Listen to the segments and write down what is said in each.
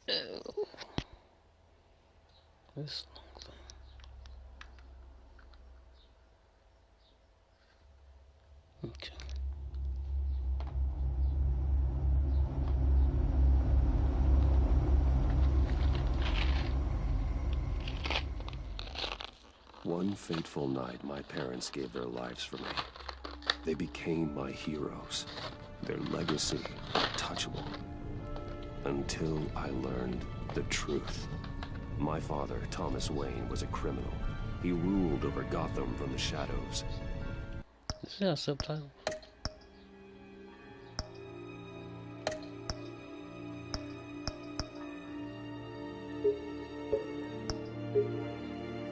Oh, this long thing. Okay. One fateful night, my parents gave their lives for me. They became my heroes. Their legacy untouchable. Until I learned the truth. My father, Thomas Wayne, was a criminal. He ruled over Gotham from the shadows. Is that a subtitle?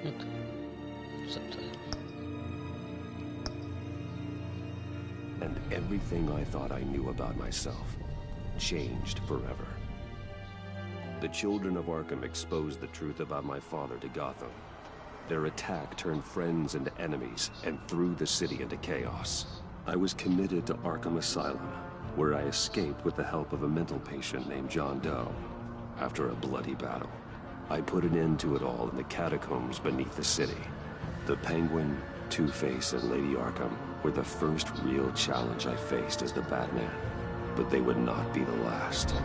Okay. Subtitle. And everything I thought I knew about myself changed forever. The children of Arkham exposed the truth about my father to Gotham. Their attack turned friends into enemies and threw the city into chaos. I was committed to Arkham Asylum, where I escaped with the help of a mental patient named John Doe. After a bloody battle, I put an end to it all in the catacombs beneath the city. The Penguin, Two-Face, and Lady Arkham were the first real challenge I faced as the Batman, but they would not be the last.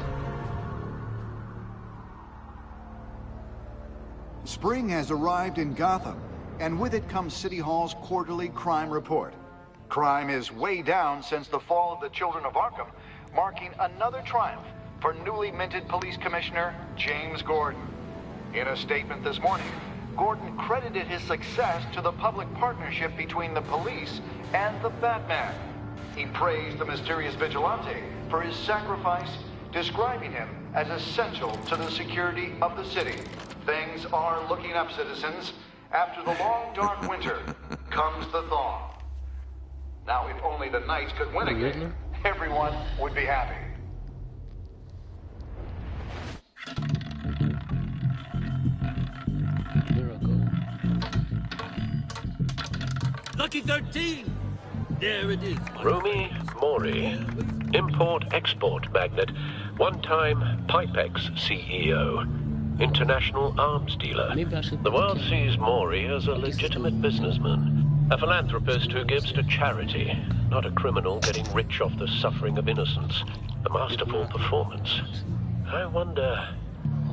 Spring has arrived in Gotham, and with it comes City Hall's quarterly crime report. Crime is way down since the fall of the Children of Arkham, marking another triumph for newly minted Police Commissioner James Gordon. In a statement this morning, Gordon credited his success to the public partnership between the police and the Batman. He praised the mysterious vigilante for his sacrifice, describing him as essential to the security of the city. Things are looking up, citizens. After the long, dark winter comes the thaw. Now, if only the Knights could win again, everyone would be happy. Lucky 13! There it is. Rumi Mori, import-export magnate, one-time Pipex CEO, international arms dealer. The world sees Mori as a legitimate businessman, a philanthropist who gives to charity, not a criminal getting rich off the suffering of innocence. A masterful performance. I wonder,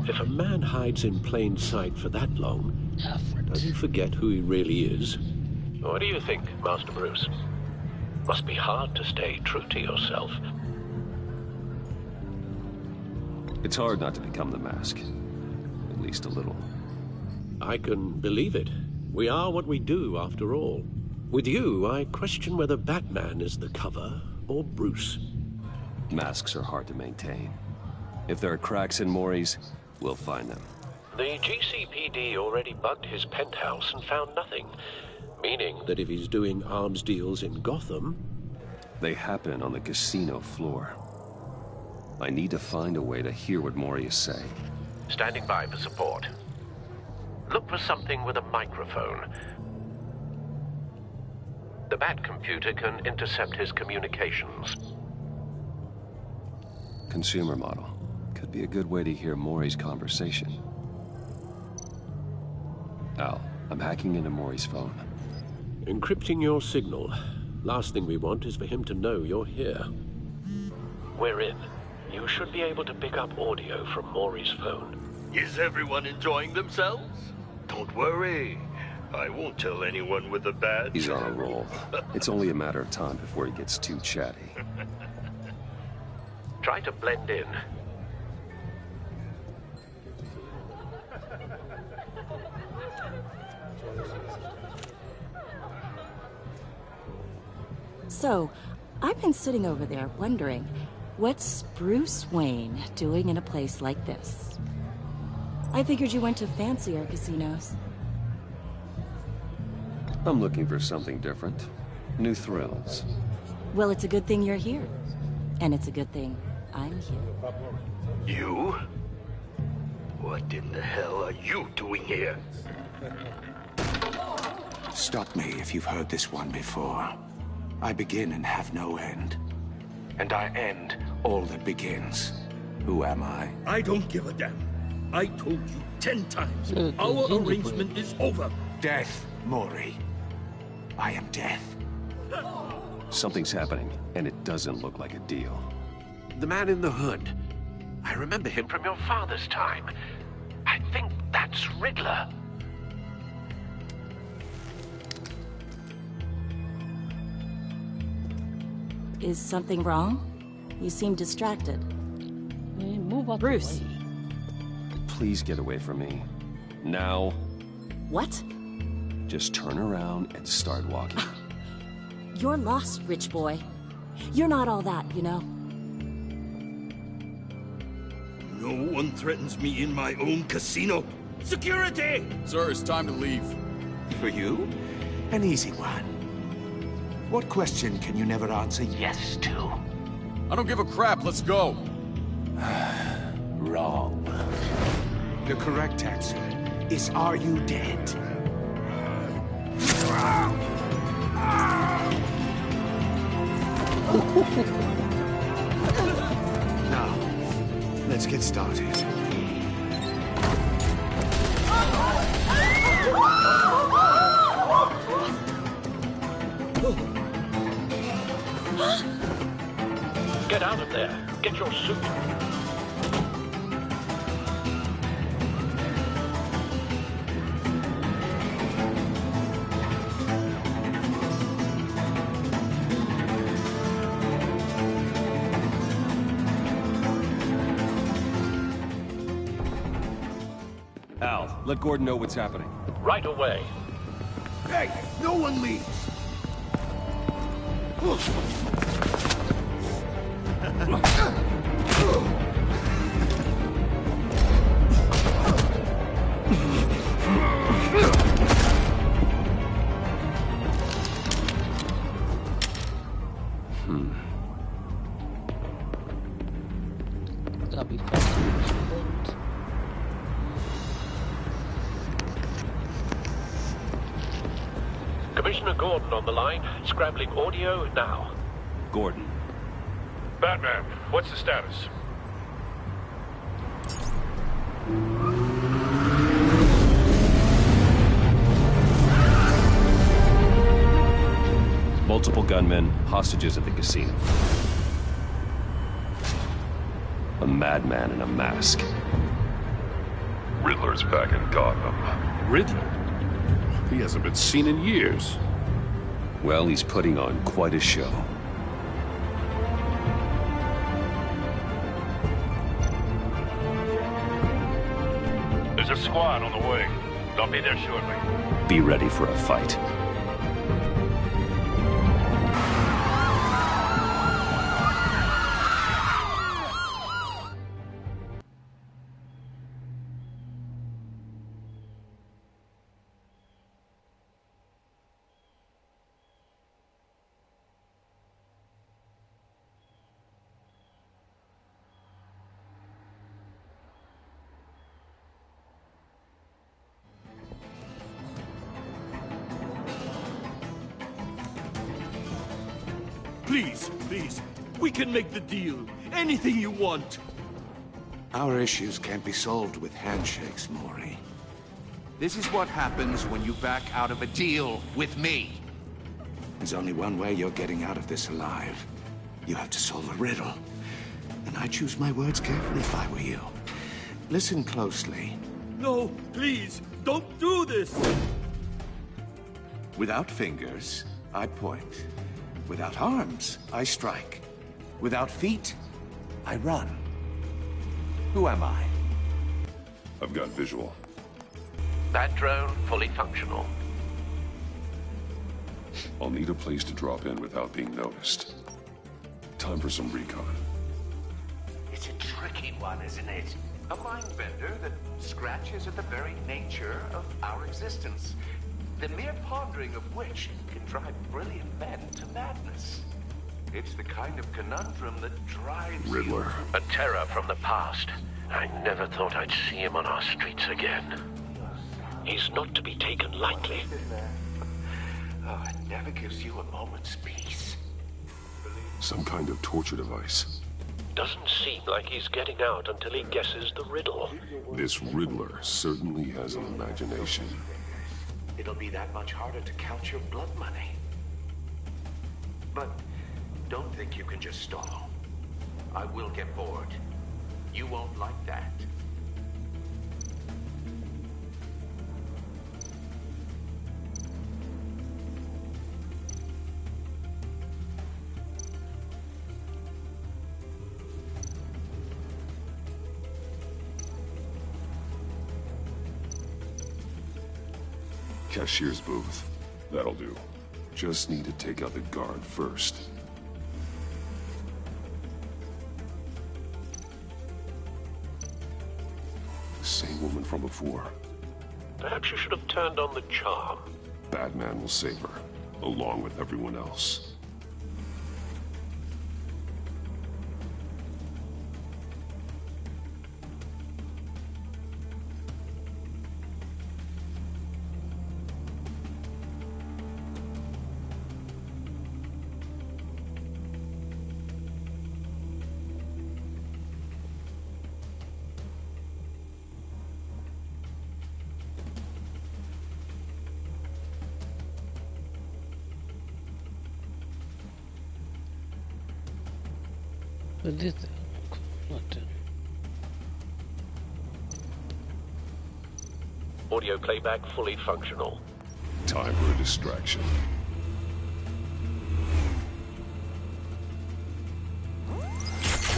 if a man hides in plain sight for that long, does he forget who he really is? What do you think, Master Bruce? Must be hard to stay true to yourself. It's hard not to become the Mask. At least a little. I can believe it. We are what we do, after all. With you, I question whether Batman is the cover or Bruce. Masks are hard to maintain. If there are cracks in Mori's, we'll find them. The GCPD already bugged his penthouse and found nothing. Meaning that if he's doing arms deals in Gotham... They happen on the casino floor. I need to find a way to hear what Mori is saying. Standing by for support. Look for something with a microphone. The Bat computer can intercept his communications. Consumer model. Could be a good way to hear Mori's conversation. Al, I'm hacking into Mori's phone. Encrypting your signal. Last thing we want is for him to know you're here. We're in. You should be able to pick up audio from Mori's phone. Is everyone enjoying themselves? Don't worry. I won't tell anyone with a badge. He's on a roll. It's only a matter of time before he gets too chatty. Try to blend in. So, I've been sitting over there wondering, what's Bruce Wayne doing in a place like this? I figured you went to fancier casinos. I'm looking for something different. New thrills. Well, it's a good thing you're here. And it's a good thing I'm here. You? What in the hell are you doing here? Stop me if you've heard this one before. I begin and have no end. And I end all that begins. Who am I? I don't give a damn. I told you 10 times. Our arrangement is over. Death, Mori. I am death. Something's happening, and it doesn't look like a deal. The man in the hood. I remember him from your father's time. I think that's Riddler. Is something wrong? You seem distracted. Move out Bruce. the way. Please get away from me. Now. What? Just turn around and start walking. You're lost, rich boy. You're not all that, you know. No one threatens me in my own casino. Security! Sir, it's time to leave. For you? An easy one. What question can you never answer yes to? I don't give a crap, let's go. Wrong. The correct answer is, are you dead? Now, let's get started. Get out of there. Get your suit. Al, let Gordon know what's happening. Right away. Hey, no one leaves. Gotta be fast. Commissioner Gordon on the line. Scrambling audio now. Gordon. Batman, what's the status? Multiple gunmen, hostages at the casino. A madman in a mask. Riddler's back in Gotham. Riddler? He hasn't been seen in years. Well, he's putting on quite a show. There's a squad on the way. They'll be there shortly. Be ready for a fight. Please, please. We can make the deal. Anything you want. Our issues can't be solved with handshakes, Mori. This is what happens when you back out of a deal with me. There's only one way you're getting out of this alive. You have to solve a riddle. And I choose my words carefully if I were you. Listen closely. No, please, don't do this. Without fingers, I point. Without arms, I strike. Without feet, I run. Who am I? I've got visual. That drone fully functional. I'll need a place to drop in without being noticed. Time for some recon. It's a tricky one, isn't it? A mind bender that scratches at the very nature of our existence. The mere pondering of which can drive brilliant men to madness. It's the kind of conundrum that drives Riddler. A terror from the past. I never thought I'd see him on our streets again. He's not to be taken lightly. Oh, it never gives you a moment's peace. Some kind of torture device. Doesn't seem like he's getting out until he guesses the riddle. This Riddler certainly has an imagination. It'll be that much harder to count your blood money. But don't think you can just stall. I will get bored. You won't like that. Cashier's booth. That'll do. Just need to take out the guard first. The same woman from before. Perhaps you should have turned on the charm. Batman will save her, along with everyone else. What is that? What? Audio playback fully functional. Time for a distraction.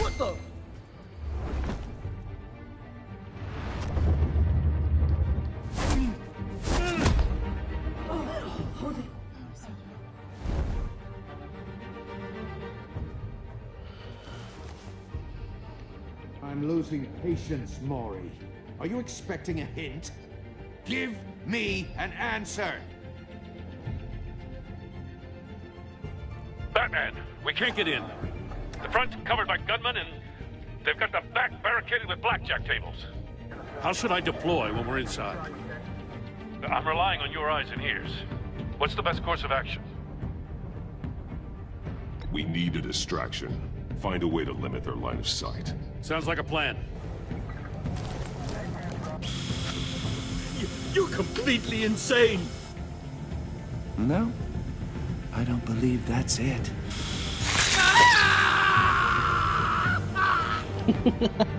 What the? I'm losing patience, Maury. Are you expecting a hint? Give me an answer! Batman, we can't get in. The front's covered by gunmen, and they've got the back barricaded with blackjack tables. How should I deploy when we're inside? I'm relying on your eyes and ears. What's the best course of action? We need a distraction. Find a way to limit their line of sight. Sounds like a plan. You're completely insane! No, I don't believe that's it.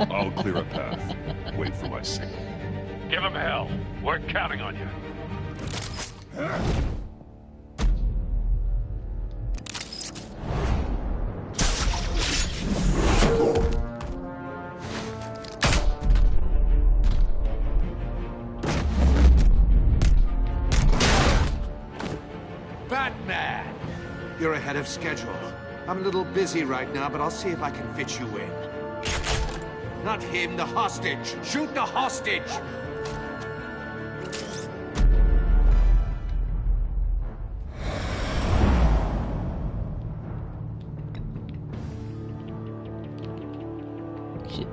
I'll clear a path. Wait for my signal. Give him hell. We're counting on you. Batman! You're ahead of schedule. I'm a little busy right now, but I'll see if I can fit you in. Not him, the hostage! Shoot the hostage! Shit.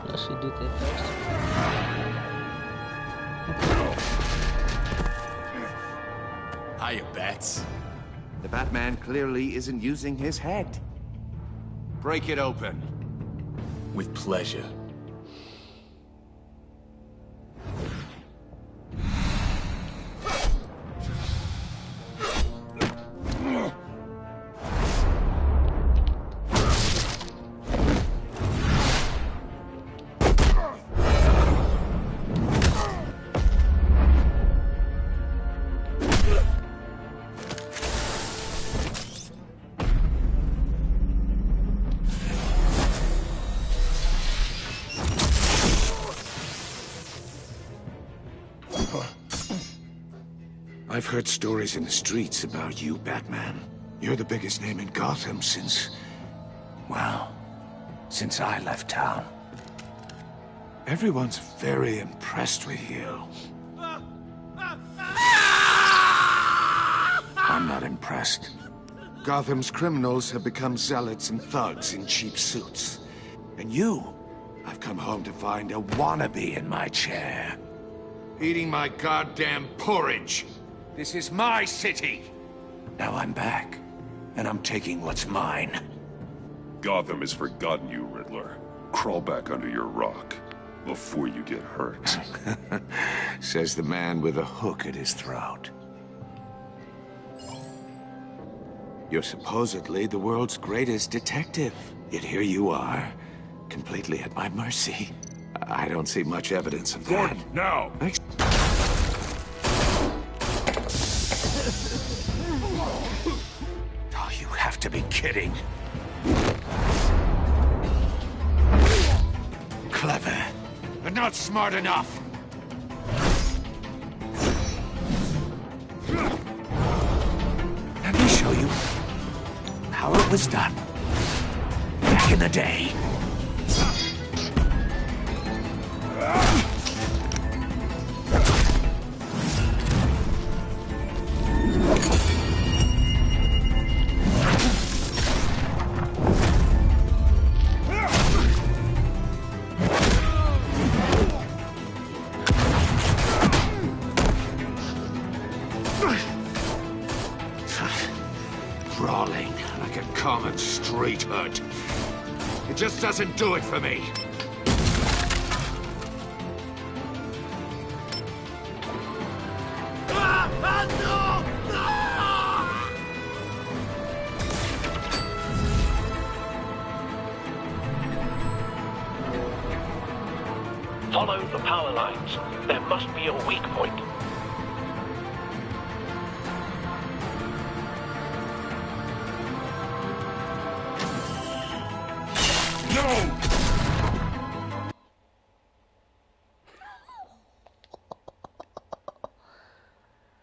I should do that first. Hiya, Bats. The Batman clearly isn't using his head. Break it open. With pleasure. I've heard stories in the streets about you, Batman. You're the biggest name in Gotham since... well, since I left town. Everyone's very impressed with you. I'm not impressed. Gotham's criminals have become zealots and thugs in cheap suits. And you I've come home to find a wannabe in my chair. Eating my goddamn porridge. This is my city. Now I'm back, and I'm taking what's mine. Gotham has forgotten you, Riddler. Crawl back under your rock before you get hurt. Says the man with a hook at his throat. You're supposedly the world's greatest detective. Yet here you are, completely at my mercy. I don't see much evidence of that. Gordon, now! Oh, you have to be kidding. Clever, but not smart enough. Let me show you how it was done back in the day. Brawling like a common street hood. It just doesn't do it for me. Follow the power lines. There must be a weak point. No!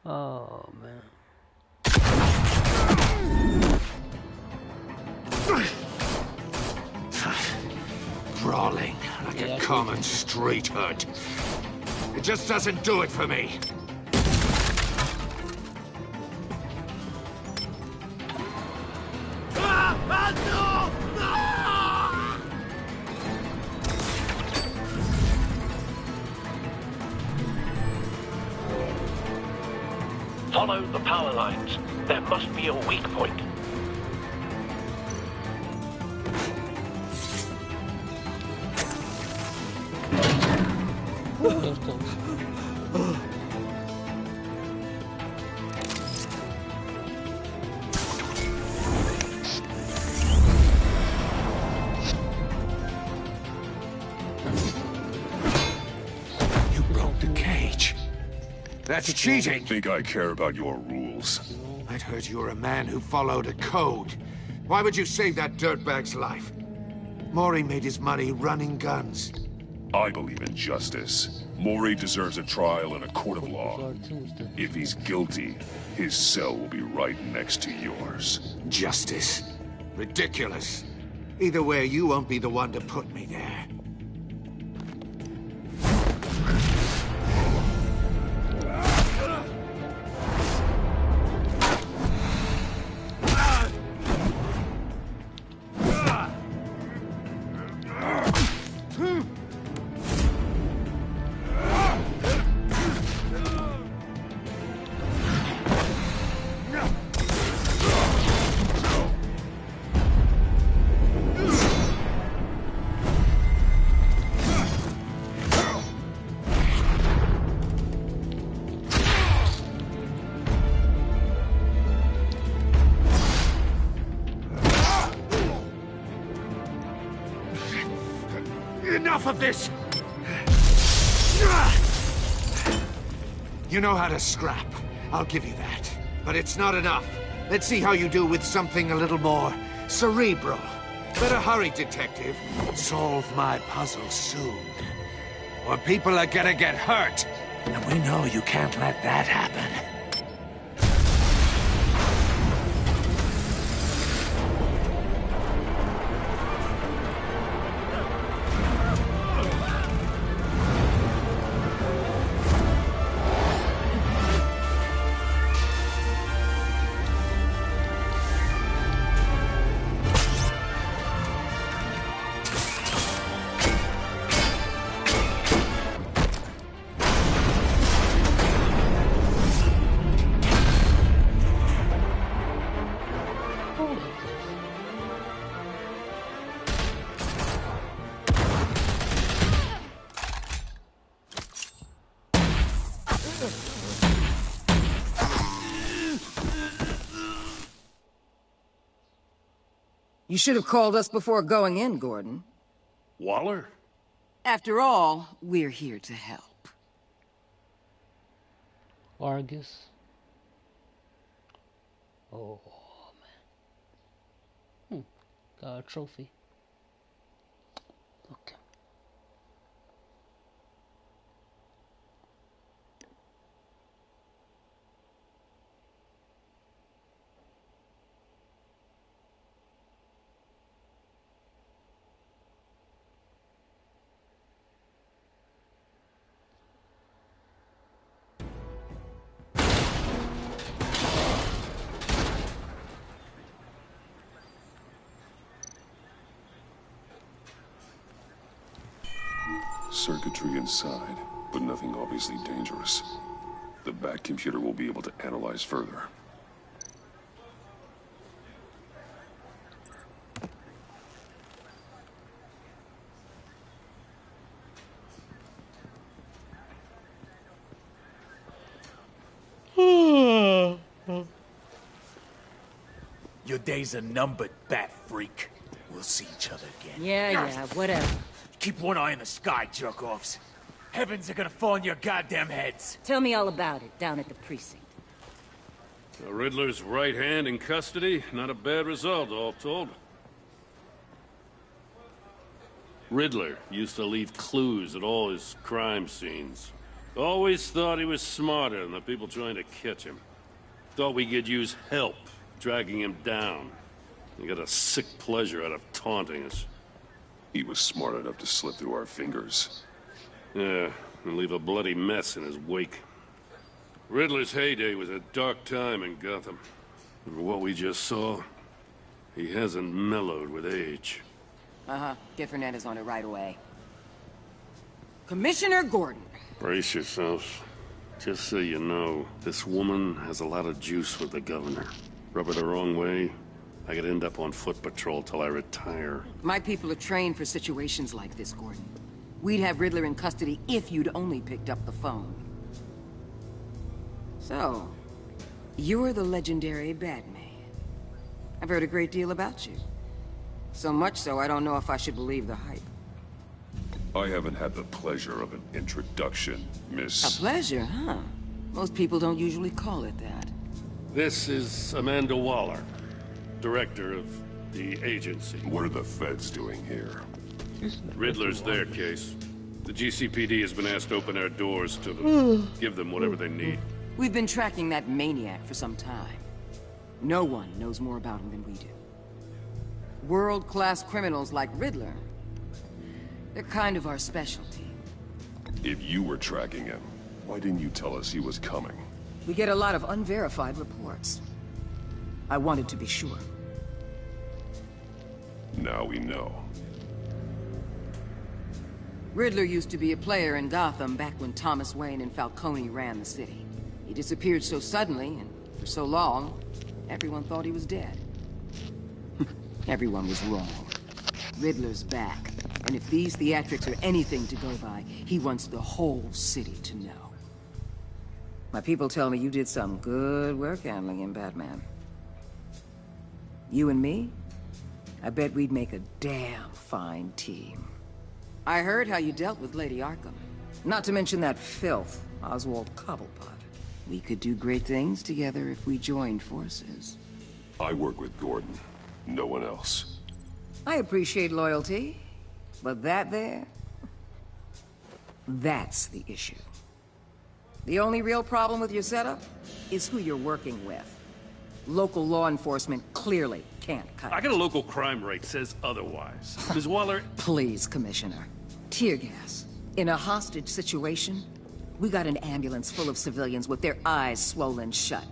Oh, man. Brawling like a common street hood. It just doesn't do it for me. Follow the power lines. There must be a weak point. You broke the cage. That's cheating. Think I care about your rules? I'd heard you were a man who followed a code. Why would you save that dirtbag's life? Maury made his money running guns. I believe in justice. Maury deserves a trial in a court of law. If he's guilty, his cell will be right next to yours. Justice? Ridiculous. Either way, you won't be the one to put me there. Enough of this! You know how to scrap. I'll give you that. But it's not enough. Let's see how you do with something a little more cerebral. Better hurry, detective. Solve my puzzle soon. Or people are gonna get hurt. And we know you can't let that happen. You should have called us before going in, Gordon. Waller? After all, we're here to help. Argus. Oh, man. Got a trophy. Okay. Circuitry inside, but nothing obviously dangerous. The back computer will be able to analyze further. Your days are numbered, bat freak. We'll see each other again. Yeah, whatever. Keep one eye in the sky, jerk-offs. Heavens are gonna fall on your goddamn heads. Tell me all about it down at the precinct. The Riddler's right hand in custody. Not a bad result, all told. Riddler used to leave clues at all his crime scenes. Always thought he was smarter than the people trying to catch him. Thought we could use help dragging him down. He got a sick pleasure out of taunting us. He was smart enough to slip through our fingers. Yeah, and leave a bloody mess in his wake. Riddler's heyday was a dark time in Gotham. And for what we just saw, he hasn't mellowed with age. Get Fernandez on it right away. Commissioner Gordon. Brace yourselves. Just so you know, this woman has a lot of juice with the governor. Rub her the wrong way, I could end up on foot patrol till I retire. My people are trained for situations like this, Gordon. We'd have Riddler in custody if you'd only picked up the phone. So, you're the legendary Batman. I've heard a great deal about you. So much so, I don't know if I should believe the hype. I haven't had the pleasure of an introduction, Miss... A pleasure, huh? Most people don't usually call it that. This is Amanda Waller, director of the agency. What are the feds doing here? Riddler's their case. The GCPD has been asked to open our doors to them. Give them whatever they need. We've been tracking that maniac for some time. No one knows more about him than we do. World-class criminals like Riddler, they're kind of our specialty. If you were tracking him, why didn't you tell us he was coming? We get a lot of unverified reports. I wanted to be sure. Now we know. Riddler used to be a player in Gotham back when Thomas Wayne and Falcone ran the city. He disappeared so suddenly, and for so long, everyone thought he was dead. Everyone was wrong. Riddler's back, and if these theatrics are anything to go by, he wants the whole city to know. My people tell me you did some good work handling him, Batman. You and me? I bet we'd make a damn fine team. I heard how you dealt with Lady Arkham. Not to mention that filth, Oswald Cobblepot. We could do great things together if we joined forces. I work with Gordon. No one else. I appreciate loyalty, but that there... that's the issue. The only real problem with your setup is who you're working with. Local law enforcement clearly can't cut it. I got a local crime rate says otherwise. Ms. Waller... Please, Commissioner. Tear gas. In a hostage situation, we got an ambulance full of civilians with their eyes swollen shut.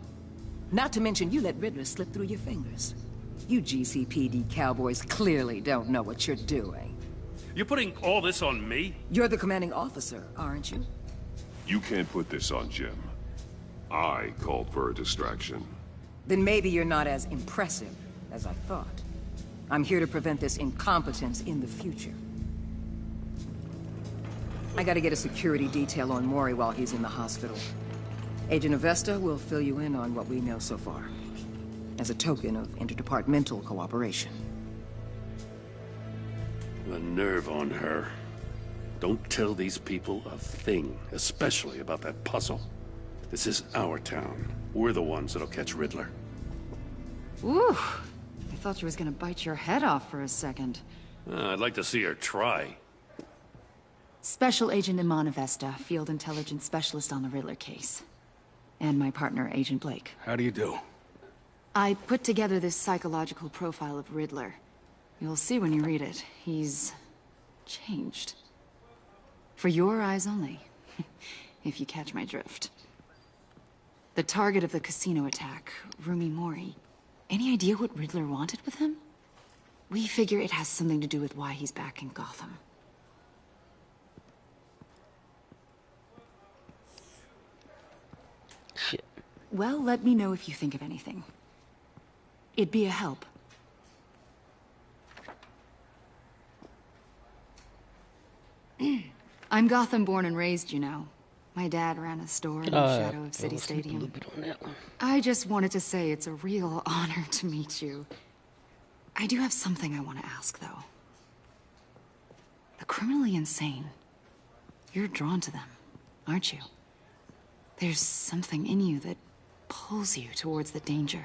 Not to mention you let Riddler slip through your fingers. You GCPD cowboys clearly don't know what you're doing. You're putting all this on me? You're the commanding officer, aren't you? You can't put this on Jim. I called for a distraction. Then maybe you're not as impressive as I thought. I'm here to prevent this incompetence in the future. I gotta get a security detail on Mori while he's in the hospital. Agent Avesta will fill you in on what we know so far, as a token of interdepartmental cooperation. The nerve on her. Don't tell these people a thing, especially about that puzzle. This is our town. We're the ones that'll catch Riddler. Ooh, I thought she was gonna bite your head off for a second. I'd like to see her try. Special Agent Iman Avesta, Field Intelligence Specialist on the Riddler case. And my partner, Agent Blake. How do you do? I put together this psychological profile of Riddler. You'll see when you read it. He's changed. For your eyes only, if you catch my drift. The target of the casino attack, Rumi Mori. Any idea what Riddler wanted with him? We figure it has something to do with why he's back in Gotham. Shit. Well, let me know if you think of anything. It'd be a help. I'm Gotham born and raised, you know. My dad ran a store in the shadow of City Stadium. I just wanted to say it's a real honor to meet you. I do have something I want to ask, though. The criminally insane. You're drawn to them, aren't you? There's something in you that pulls you towards the danger.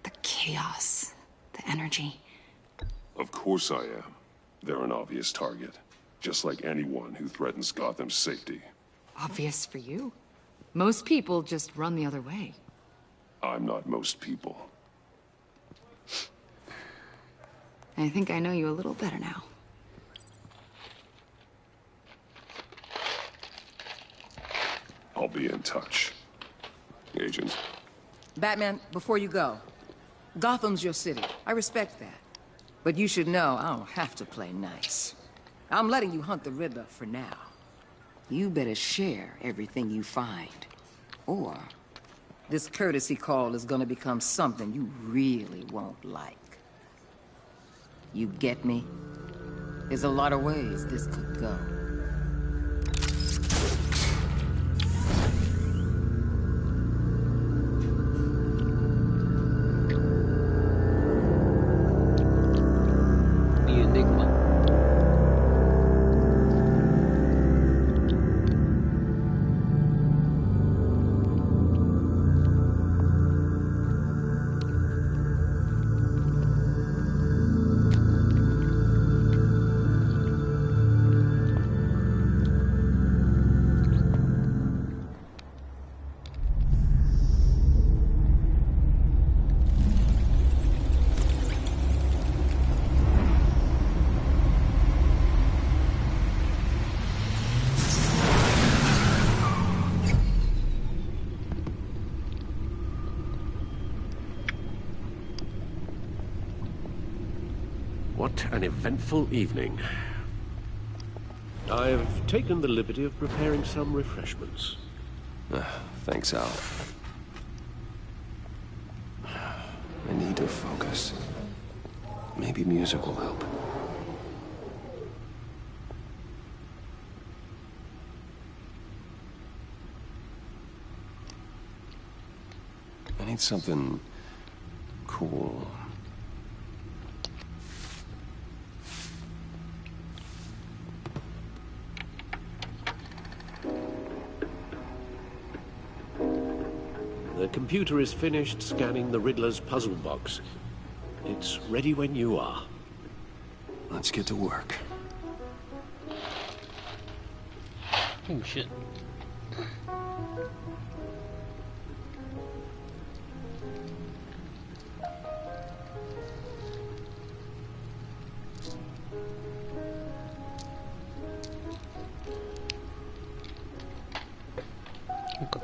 The chaos, the energy. Of course I am. They're an obvious target. Just like anyone who threatens Gotham's safety. Obvious for you. Most people just run the other way. I'm not most people. I think I know you a little better now. I'll be in touch. Agent. Batman, before you go, Gotham's your city. I respect that. But you should know I don't have to play nice. I'm letting you hunt the Riddler for now. You better share everything you find. Or this courtesy call is gonna become something you really won't like. You get me? There's a lot of ways this could go. The Enigma. What an eventful evening. I've taken the liberty of preparing some refreshments. Thanks, Al. I need to focus. Maybe music will help. I need something cool. The computer is finished scanning the Riddler's puzzle box. It's ready when you are. Let's get to work. Oh, shit. Okay.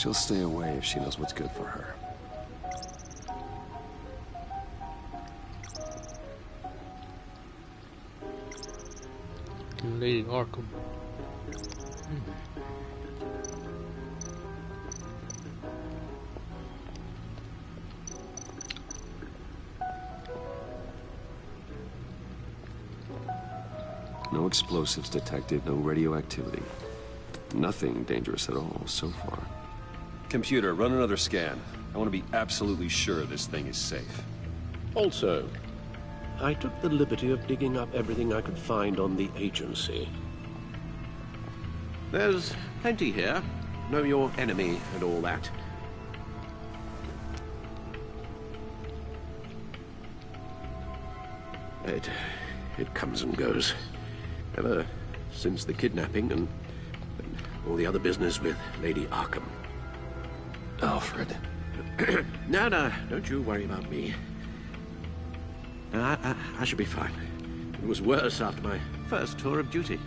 She'll stay away if she knows what's good for her. Lady Arkham. No explosives detected, no radioactivity. Nothing dangerous at all so far. Computer, run another scan. I want to be absolutely sure this thing is safe. Also, I took the liberty of digging up everything I could find on the agency. There's plenty here. Know your enemy and all that. It comes and goes. Ever since the kidnapping and all the other business with Lady Arkham. Alfred. No, don't you worry about me. I should be fine. It was worse after my first tour of duty.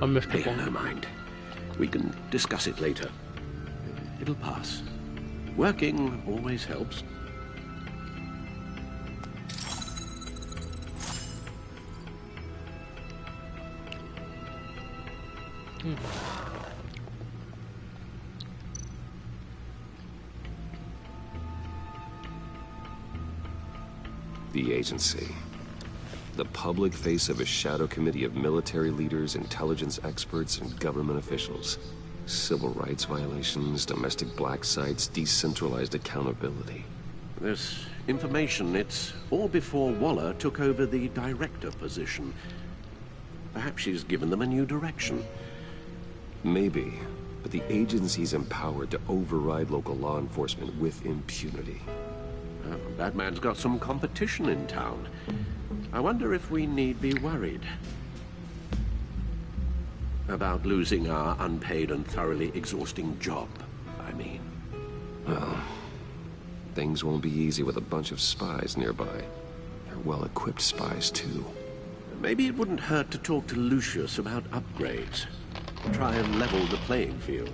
I missed Hey, no mind. We can discuss it later. It'll pass. Working always helps. The agency. The public face of a shadow committee of military leaders, intelligence experts, and government officials. Civil rights violations, domestic black sites, decentralized accountability. This information, it's all before Waller took over the director position. Perhaps she's given them a new direction. Maybe, but the agency's empowered to override local law enforcement with impunity. Batman's got some competition in town. I wonder if we need be worried about losing our unpaid and thoroughly exhausting job, I mean. Well, things won't be easy with a bunch of spies nearby. They're well-equipped spies, too. Maybe it wouldn't hurt to talk to Lucius about upgrades. Try and level the playing field.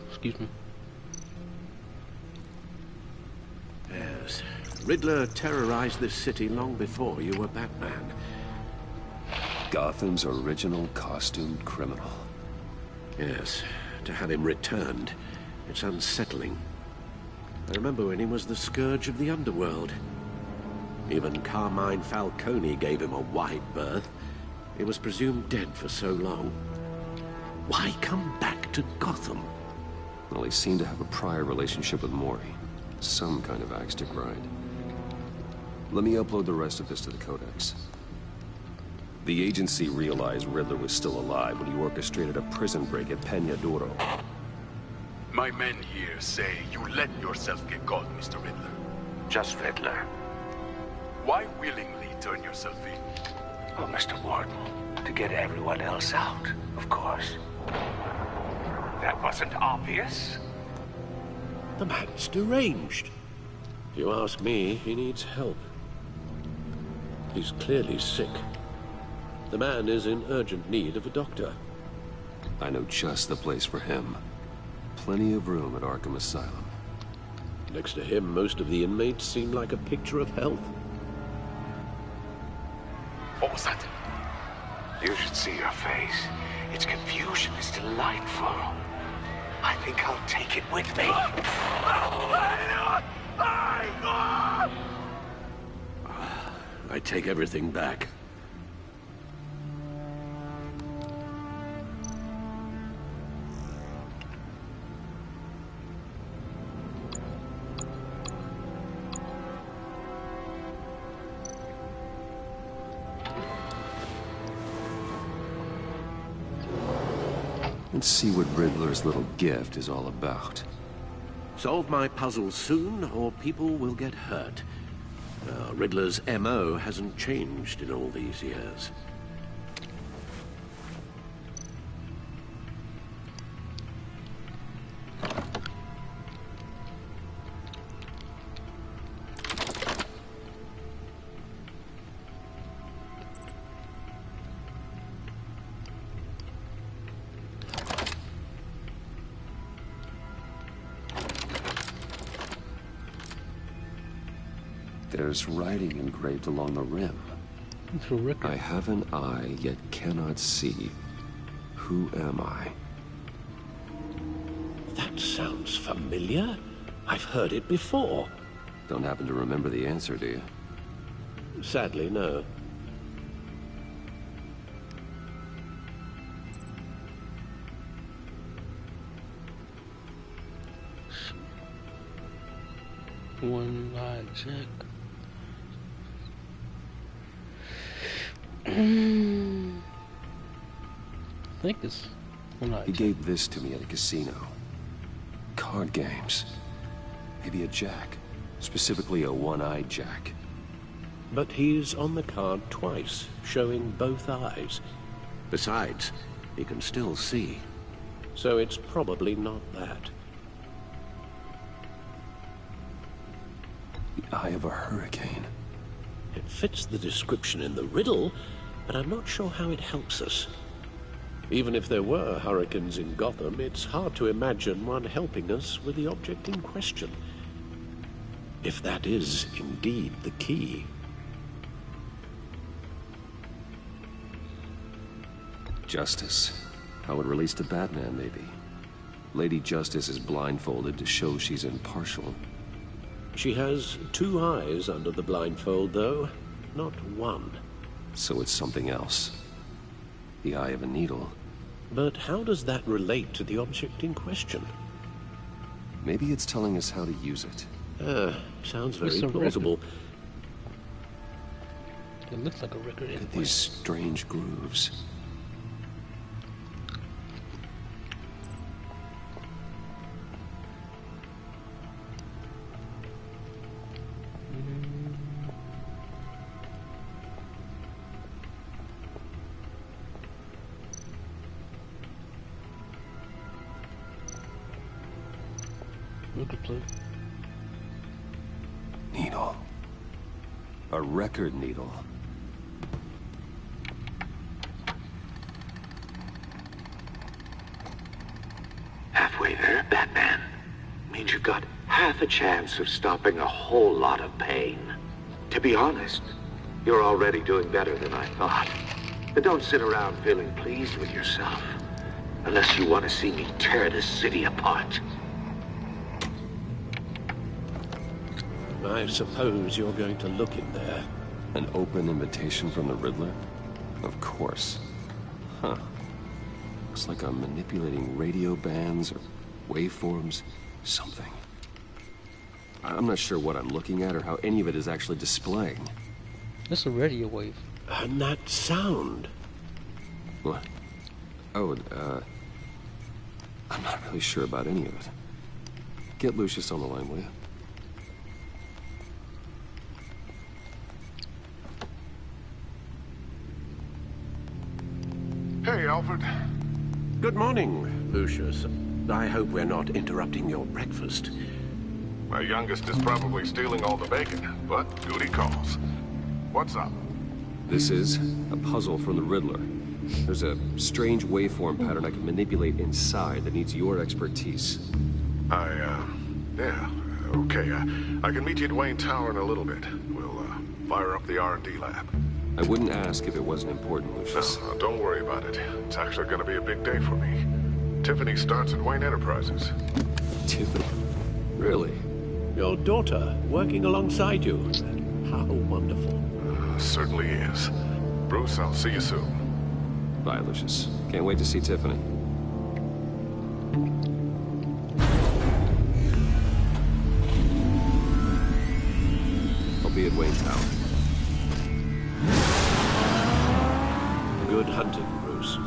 Excuse me. Yes. Riddler terrorized this city long before you were Batman. Gotham's original costumed criminal. Yes. To have him returned, it's unsettling. I remember when he was the scourge of the underworld. Even Carmine Falcone gave him a wide berth. He was presumed dead for so long. Why come back to Gotham? Well, he seemed to have a prior relationship with Mori. Some kind of axe to grind. Let me upload the rest of this to the Codex. The agency realized Riddler was still alive when he orchestrated a prison break at Peña Duro. My men here say you let yourself get caught, Mr. Riddler. Just Riddler. Why willingly turn yourself in? Oh, Mr. Warden, to get everyone else out, of course. That wasn't obvious. The man's deranged. If you ask me, he needs help. He's clearly sick. The man is in urgent need of a doctor. I know just the place for him. Plenty of room at Arkham Asylum. Next to him, most of the inmates seem like a picture of health. What was that? You should see your face. Its confusion is delightful. I think I'll take it with me. I take everything back. Let's see what Riddler's little gift is all about. Solve my puzzle soon, or people will get hurt. Riddler's MO hasn't changed in all these years. There's writing engraved along the rim. I have an eye, yet cannot see. Who am I? That sounds familiar. I've heard it before. Don't happen to remember the answer, do you? Sadly, no. One eye check. I think it's one eye. He gave this to me at a casino. Card games. Maybe a jack. Specifically a one-eyed jack. But he's on the card twice, showing both eyes. Besides, he can still see. So it's probably not that. The eye of a hurricane. It fits the description in the riddle, but I'm not sure how it helps us. Even if there were hurricanes in Gotham, it's hard to imagine one helping us with the object in question. If that is indeed the key. Justice. How it relates to Batman, maybe. Lady Justice is blindfolded to show she's impartial. She has two eyes under the blindfold, though, not one. So it's something else. The eye of a needle. But how does that relate to the object in question? Maybe it's telling us how to use it. Sounds very plausible. It looks like a record. Look at these strange grooves. Needle. A record needle. Halfway there, Batman. Means you've got half a chance of stopping a whole lot of pain. To be honest, you're already doing better than I thought. But don't sit around feeling pleased with yourself. Unless you want to see me tear this city apart. I suppose you're going to look in there. An open invitation from the Riddler? Of course. Huh. Looks like I'm manipulating radio bands or waveforms. Something. I'm not sure what I'm looking at or how any of it is actually displaying. It's a radio wave. And that sound. What? Oh, I'm not really sure about any of it. Get Lucius on the line, will you? Hey, Alfred. Good morning, Lucius. I hope we're not interrupting your breakfast. My youngest is probably stealing all the bacon, but duty calls. What's up? This is a puzzle from the Riddler. There's a strange waveform pattern I can manipulate inside that needs your expertise. Yeah, okay. I can meet you at Wayne Tower in a little bit. We'll, fire up the R&D lab. I wouldn't ask if it wasn't important, Lucius. No, don't worry about it. It's actually gonna be a big day for me. Tiffany starts at Wayne Enterprises. Tiffany? Really? Your daughter, working alongside you. How wonderful. Certainly is. Bruce, I'll see you soon. Bye, Lucius. Can't wait to see Tiffany. I'll be at Wayne Tower. Good hunting, Bruce.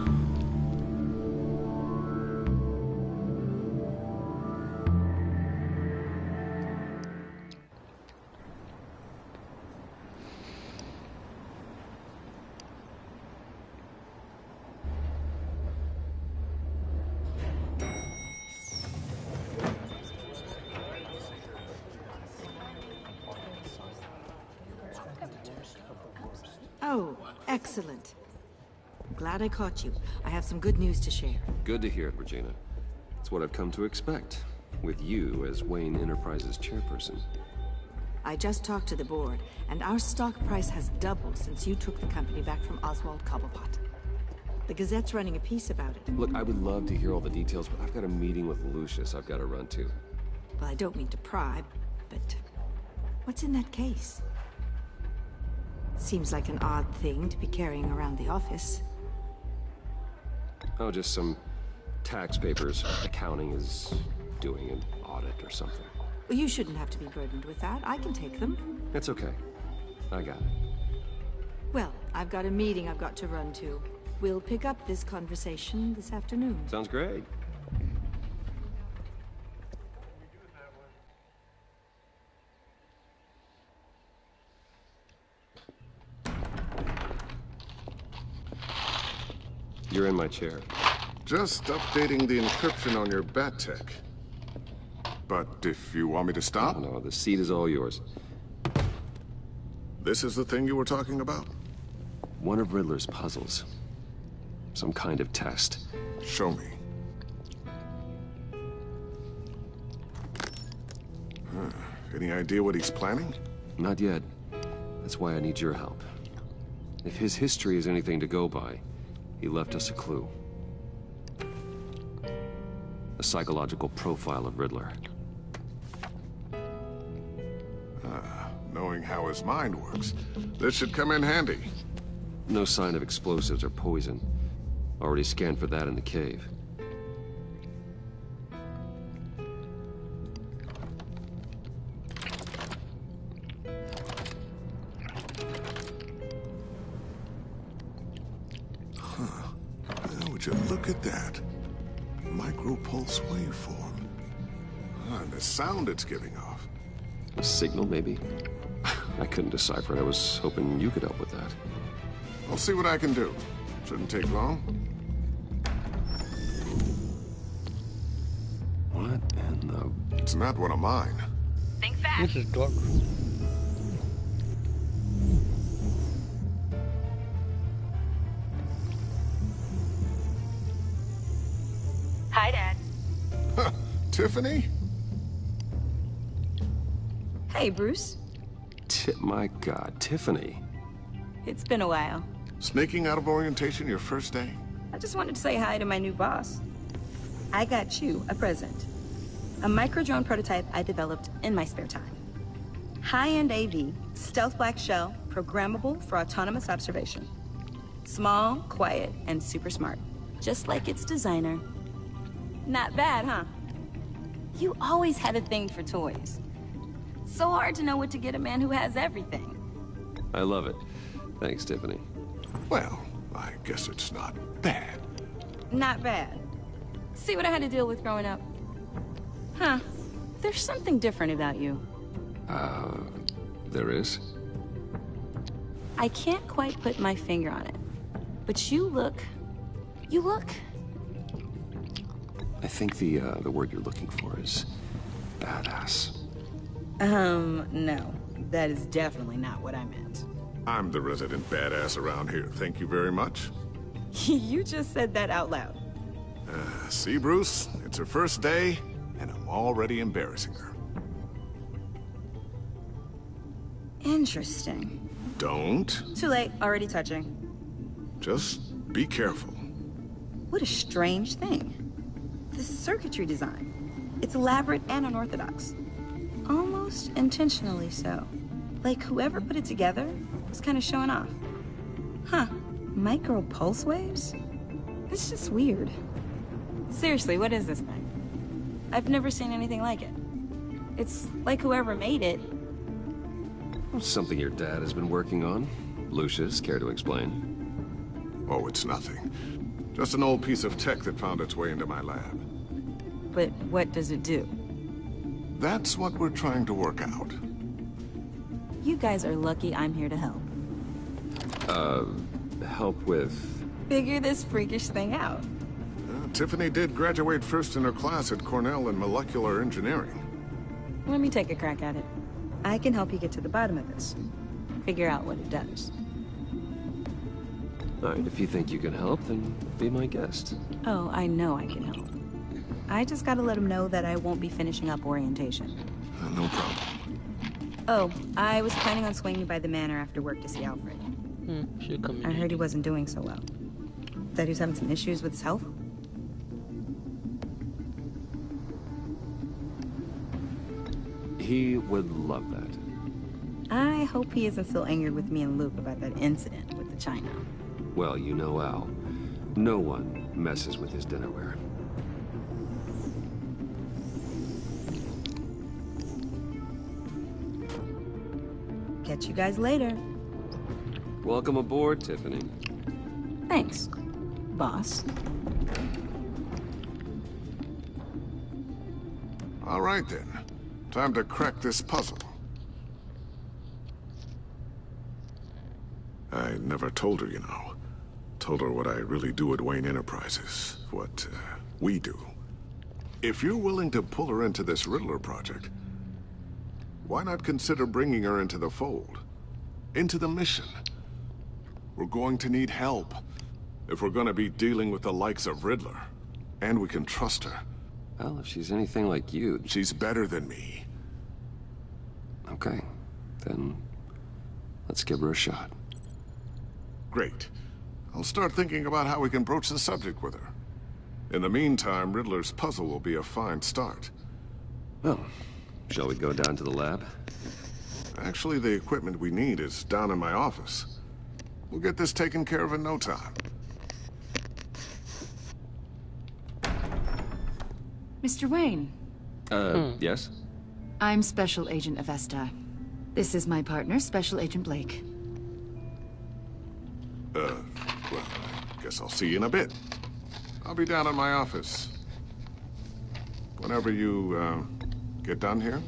Oh, excellent. Glad I caught you. I have some good news to share. Good to hear it, Regina. It's what I've come to expect, with you as Wayne Enterprises chairperson. I just talked to the board, and our stock price has doubled since you took the company back from Oswald Cobblepot. The Gazette's running a piece about it. Look, I would love to hear all the details, but I've got a meeting with Lucius I've got to run to. Well, I don't mean to pry, but what's in that case? Seems like an odd thing to be carrying around the office. Oh, just some tax papers. Accounting is doing an audit or something. Well, you shouldn't have to be burdened with that. I can take them. It's okay. I got it. Well, I've got a meeting I've got to run to. We'll pick up this conversation this afternoon. Sounds great. You're in my chair. Just updating the encryption on your bat tech. But if you want me to stop? No, the seat is all yours. This is the thing you were talking about? One of Riddler's puzzles. Some kind of test. Show me. Any idea what he's planning? Not yet. That's why I need your help. If his history is anything to go by, he left us a clue. A psychological profile of Riddler. Knowing how his mind works, this should come in handy. No sign of explosives or poison. Already scanned for that in the cave. Would you look at that? Micro-pulse waveform. And the sound it's giving off. A signal, maybe? I couldn't decipher it. I was hoping you could help with that. I'll see what I can do. Shouldn't take long. What in the... It's not one of mine. Think fast. This is dark. Hi, Dad. Tiffany? Hey, Bruce. My God, Tiffany. It's been a while. Sneaking out of orientation your first day? I just wanted to say hi to my new boss. I got you a present. A micro-drone prototype I developed in my spare time. High-end AV, stealth black shell, programmable for autonomous observation. Small, quiet, and super smart. Just like its designer. Not bad, huh? You always had a thing for toys. So hard to know what to get a man who has everything. I love it. Thanks, Tiffany. Well, I guess it's not bad. Not bad. See what I had to deal with growing up? Huh. There's something different about you. There is? I can't quite put my finger on it. But you look... I think the word you're looking for is badass. No. That is definitely not what I meant. I'm the resident badass around here. Thank you very much. You just said that out loud. See, Bruce? It's her first day, and I'm already embarrassing her. Interesting. Don't. Too late. Already touching. Just be careful. What a strange thing. The circuitry design. It's elaborate and unorthodox. Almost intentionally so. Like whoever put it together was kind of showing off. Huh. Micro pulse waves? It's just weird. Seriously, what is this thing? I've never seen anything like it. It's like whoever made it. Something your dad has been working on. Lucius, care to explain? Oh, it's nothing. Just an old piece of tech that found its way into my lab. But what does it do? That's what we're trying to work out. You guys are lucky I'm here to help. Help with... Figure this freakish thing out. Tiffany did graduate first in her class at Cornell in molecular engineering. Let me take a crack at it. I can help you get to the bottom of this. Figure out what it does. Alright, if you think you can help, then be my guest. Oh, I know I can help. I just gotta let him know that I won't be finishing up orientation. No problem. Oh, I was planning on swinging by the manor after work to see Alfred. Should come in. I heard he wasn't doing so well. That he was having some issues with his health. He would love that. I hope he isn't still angered with me and Luke about that incident with the china. Well, you know Al. No one messes with his dinnerware. Catch you guys later. Welcome aboard, Tiffany. Thanks, boss. All right, then. Time to crack this puzzle. I never told her, you know. Told her what I really do at Wayne Enterprises. What, we do. If you're willing to pull her into this Riddler project, why not consider bringing her into the fold? Into the mission? We're going to need help if we're going to be dealing with the likes of Riddler. And we can trust her. Well, if she's anything like you... She's better than me. Okay. Then let's give her a shot. Great. I'll start thinking about how we can broach the subject with her. In the meantime, Riddler's puzzle will be a fine start. Well, shall we go down to the lab? Actually, the equipment we need is down in my office. We'll get this taken care of in no time. Mr. Wayne. Yes? I'm Special Agent Avesta. This is my partner, Special Agent Blake. Well, I guess I'll see you in a bit. I'll be down in my office. Whenever you, get done here?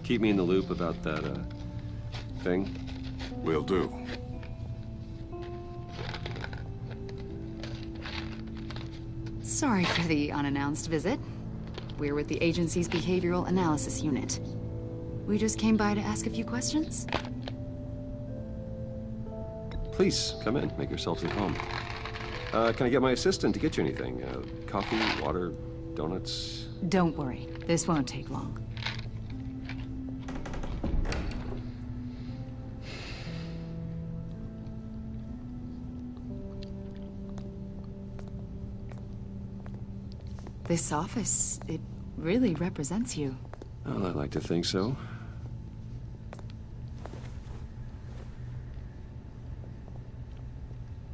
Keep me in the loop about that, thing. Will do. Sorry for the unannounced visit. We're with the agency's Behavioral Analysis Unit. We just came by to ask a few questions. Please, come in. Make yourselves at home. Can I get my assistant to get you anything? Coffee, water, donuts? Don't worry. This won't take long. This office, it really represents you. Well, I'd like to think so.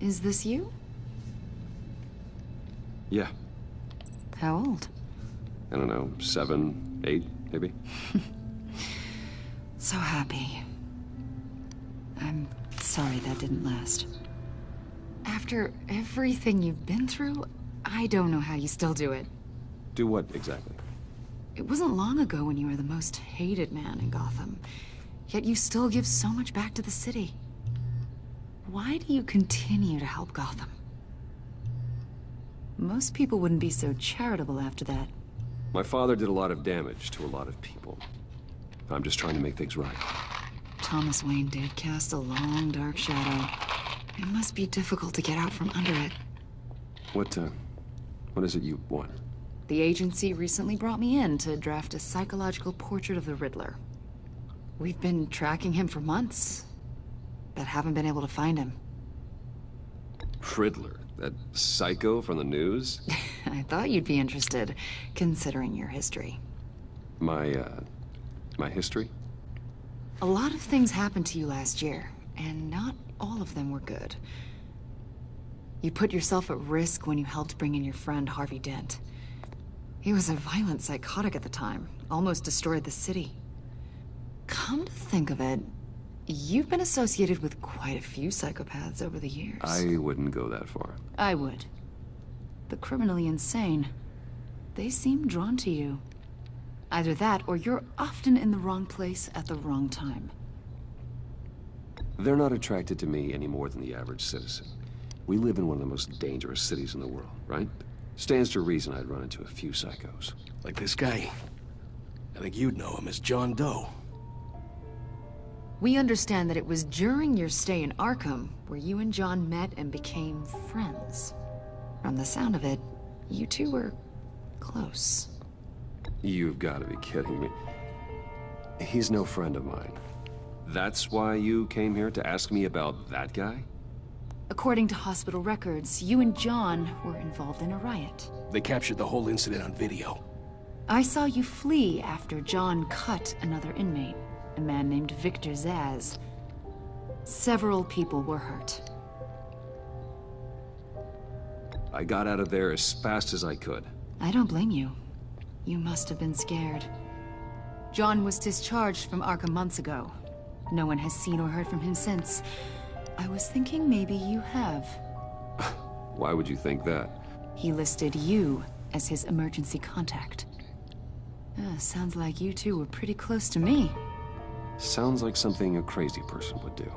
Is this you? Yeah. How old? I don't know, 7, 8, maybe? So happy. I'm sorry that didn't last. After everything you've been through, I don't know how you still do it. Do what, exactly? It wasn't long ago when you were the most hated man in Gotham. Yet you still give so much back to the city. Why do you continue to help Gotham? Most people wouldn't be so charitable after that. My father did a lot of damage to a lot of people. I'm just trying to make things right. Thomas Wayne did cast a long, dark shadow. It must be difficult to get out from under it. What is it you want? The agency recently brought me in to draft a psychological portrait of the Riddler. We've been tracking him for months, but haven't been able to find him. Riddler? That psycho from the news? I thought you'd be interested, considering your history. My history? A lot of things happened to you last year, and not all of them were good. You put yourself at risk when you helped bring in your friend Harvey Dent. He was a violent psychotic at the time, almost destroyed the city. Come to think of it, you've been associated with quite a few psychopaths over the years. I wouldn't go that far. I would. The criminally insane, they seem drawn to you. Either that, or you're often in the wrong place at the wrong time. They're not attracted to me any more than the average citizen. We live in one of the most dangerous cities in the world, right? Stands to reason I'd run into a few psychos. Like this guy. I think you'd know him as John Doe. We understand that it was during your stay in Arkham where you and John met and became friends. From the sound of it, you two were close. You've got to be kidding me. He's no friend of mine. That's why you came here to ask me about that guy? According to hospital records, you and John were involved in a riot. They captured the whole incident on video. I saw you flee after John cut another inmate, a man named Victor Zsasz. Several people were hurt. I got out of there as fast as I could. I don't blame you. You must have been scared. John was discharged from Arkham months ago. No one has seen or heard from him since. I was thinking maybe you have. Why would you think that? He listed you as his emergency contact. Sounds like you two were pretty close to me. Sounds like something a crazy person would do.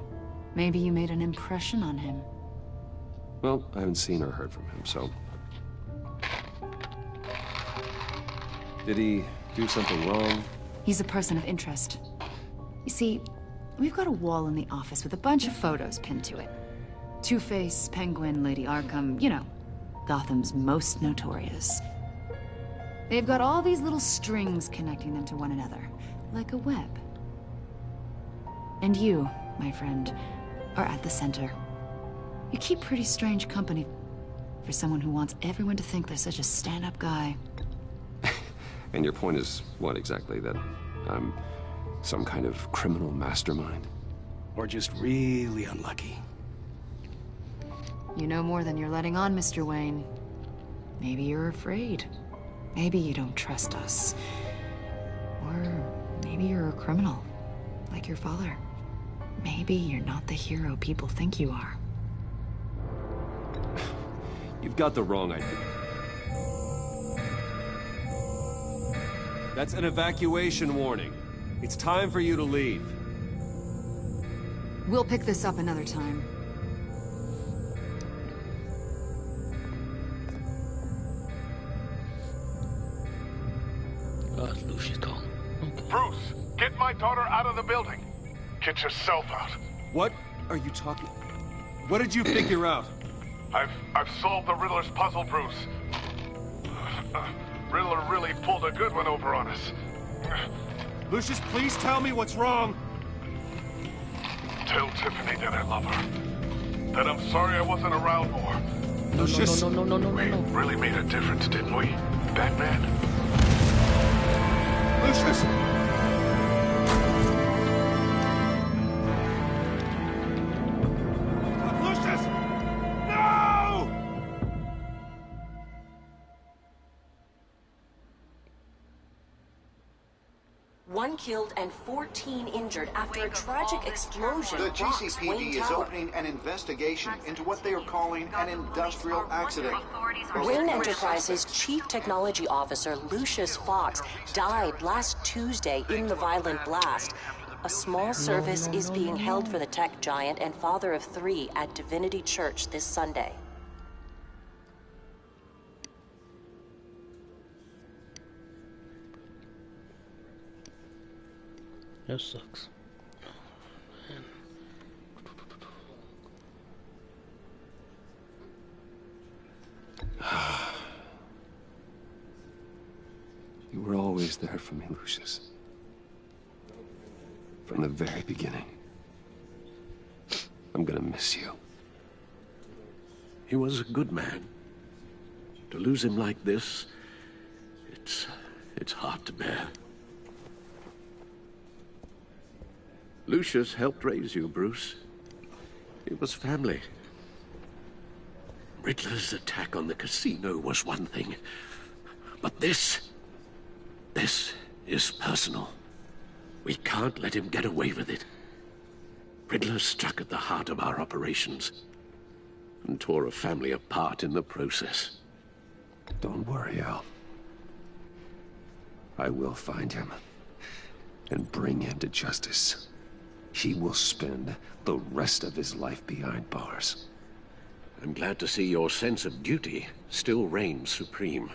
Maybe you made an impression on him. Well, I haven't seen or heard from him, so... Did he do something wrong? He's a person of interest. You see, we've got a wall in the office with a bunch of photos pinned to it. Two-Face, Penguin, Lady Arkham, you know, Gotham's most notorious. They've got all these little strings connecting them to one another, like a web. And you, my friend, are at the center. You keep pretty strange company for someone who wants everyone to think they're such a stand-up guy. And your point is what exactly? That I'm some kind of criminal mastermind? Or just really unlucky? You know more than you're letting on, Mr. Wayne. Maybe you're afraid. Maybe you don't trust us. Or maybe you're a criminal, like your father. Maybe you're not the hero people think you are. You've got the wrong idea. That's an evacuation warning. It's time for you to leave. We'll pick this up another time. Lucius calling. Okay. Bruce, get my daughter out of the building. Get yourself out. What are you talking? What did you figure out? I've solved the Riddler's puzzle, Bruce. Riddler really pulled a good one over on us. Lucius, please tell me what's wrong. Tell Tiffany that I love her. That I'm sorry I wasn't around more. Lucius. We really made a difference, didn't we, Batman? Lucius! Lucius! No! One killed and 14 injured after a tragic explosion. The rocks Wayne GCPD is Tower. opening an investigation into what they are calling an industrial accident. Wayne Enterprises' Chief Technology Officer, Lucius Fox, died last Tuesday in the violent blast. A small service is being held for the tech giant and father of 3 at Divinity Church this Sunday. That sucks. You were always there for me, Lucius. From the very beginning. I'm gonna miss you. He was a good man. To lose him like this, it's hard to bear. Lucius helped raise you, Bruce. It was family. Riddler's attack on the casino was one thing. But this is personal. We can't let him get away with it. Riddler struck at the heart of our operations and tore a family apart in the process. Don't worry, Al. I will find him and bring him to justice. He will spend the rest of his life behind bars. I'm glad to see your sense of duty still reigns supreme.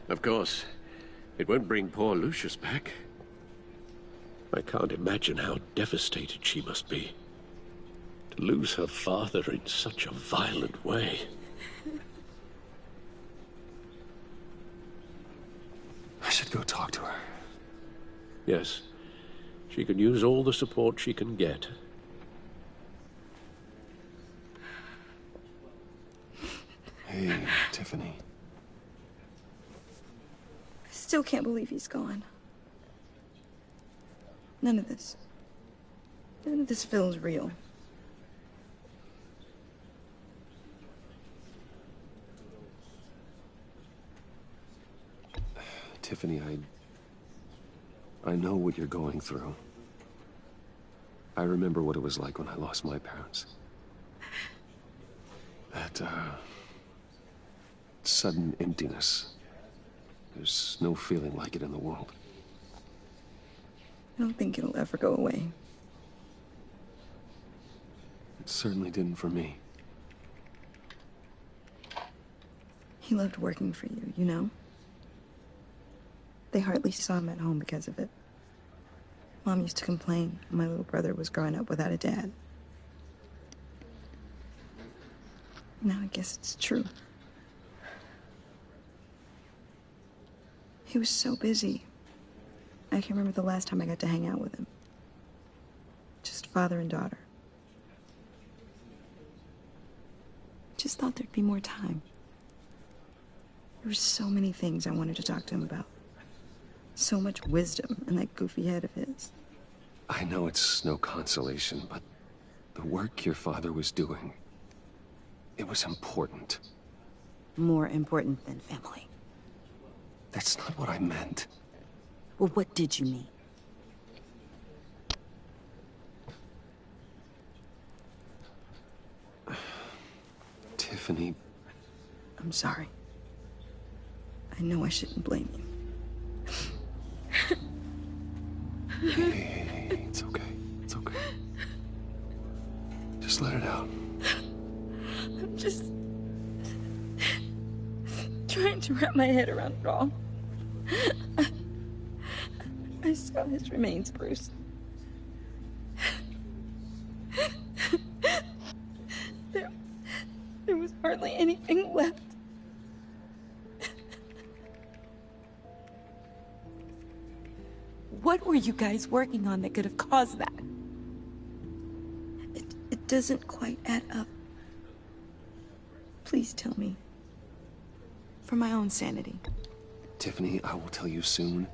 Of course, it won't bring poor Lucius back. I can't imagine how devastated she must be. To lose her father in such a violent way. I should go talk to her. Yes, she can use all the support she can get. Hey, Tiffany. I still can't believe he's gone. None of this feels real. Tiffany, I know what you're going through. I remember what it was like when I lost my parents. That, sudden emptiness. There's no feeling like it in the world. I don't think it'll ever go away. It certainly didn't for me. He loved working for you, you know? They hardly saw him at home because of it. Mom used to complain my little brother was growing up without a dad. Now I guess it's true. He was so busy. I can't remember the last time I got to hang out with him. Just father and daughter. Just thought there'd be more time. There were so many things I wanted to talk to him about. So much wisdom in that goofy head of his. I know it's no consolation, but the work your father was doing, it was important. More important than family. That's not what I meant. Well, what did you mean? Tiffany. I'm sorry. I know I shouldn't blame you. Hey, it's okay. It's okay. Just let it out. I'm just trying to wrap my head around it all. I saw his remains, Bruce. There was hardly anything left. What were you guys working on that could have caused that? It doesn't quite add up. Please tell me. For my own sanity. Tiffany, I will tell you soon.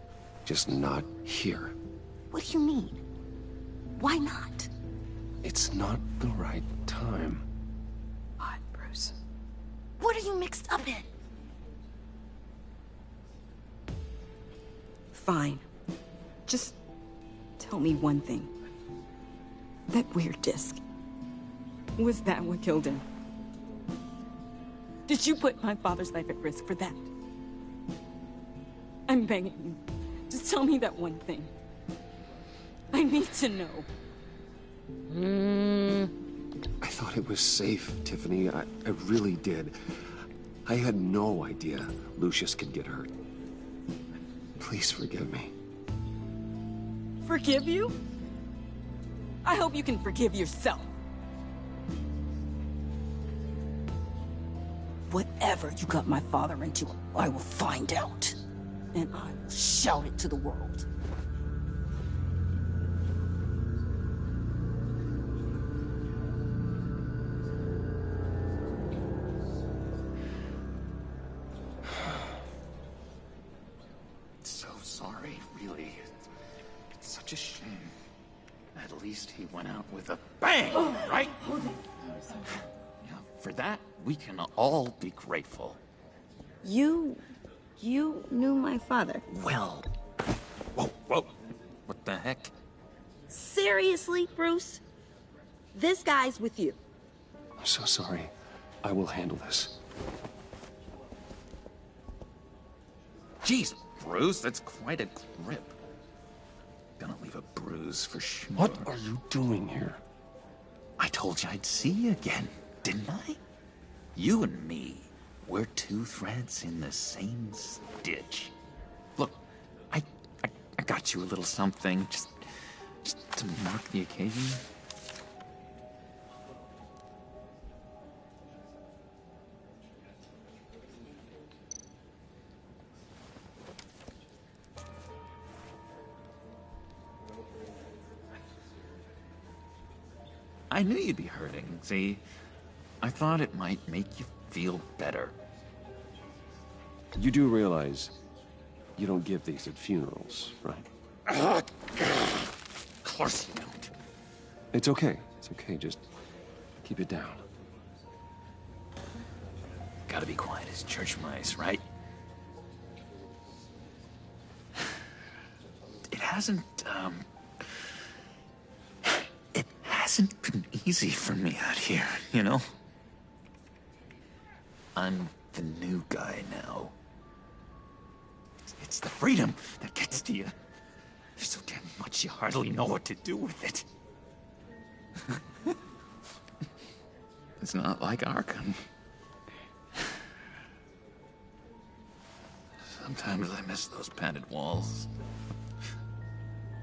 Just not here. What do you mean? Why not? It's not the right time. What, Bruce? What are you mixed up in? Fine. Just tell me one thing. That weird disc. Was that what killed him? Did you put my father's life at risk for that? I'm begging you. Just tell me that one thing. I need to know. I thought it was safe, Tiffany. I really did. I had no idea Lucius could get hurt. Please forgive me. Forgive you? I hope you can forgive yourself. Whatever you got my father into, I will find out. And I will shout it to the world. So sorry, really. It's such a shame. At least he went out with a bang, right? Yeah, for that, we can all be grateful. You knew my father. Well. Whoa. What the heck? Seriously, Bruce? This guy's with you. I'm so sorry. I will handle this. Jeez, Bruce, that's quite a grip. Gonna leave a bruise for sure. What are you doing here? I told you I'd see you again, didn't I? You and me, we're two threads in the same stitch. Look, I got you a little something. Just Just to mark the occasion? I knew you'd be hurting, see? I thought it might make you feel better. You do realize you don't give these at funerals, right? Of course you don't. It's okay. It's okay. Just keep it down. Gotta be quiet as church mice, right? It hasn't been easy for me out here, you know? I'm the new guy now. It's the freedom that gets to you. There's so damn much you hardly know what to do with it. It's not like Arkham. Sometimes I miss those padded walls.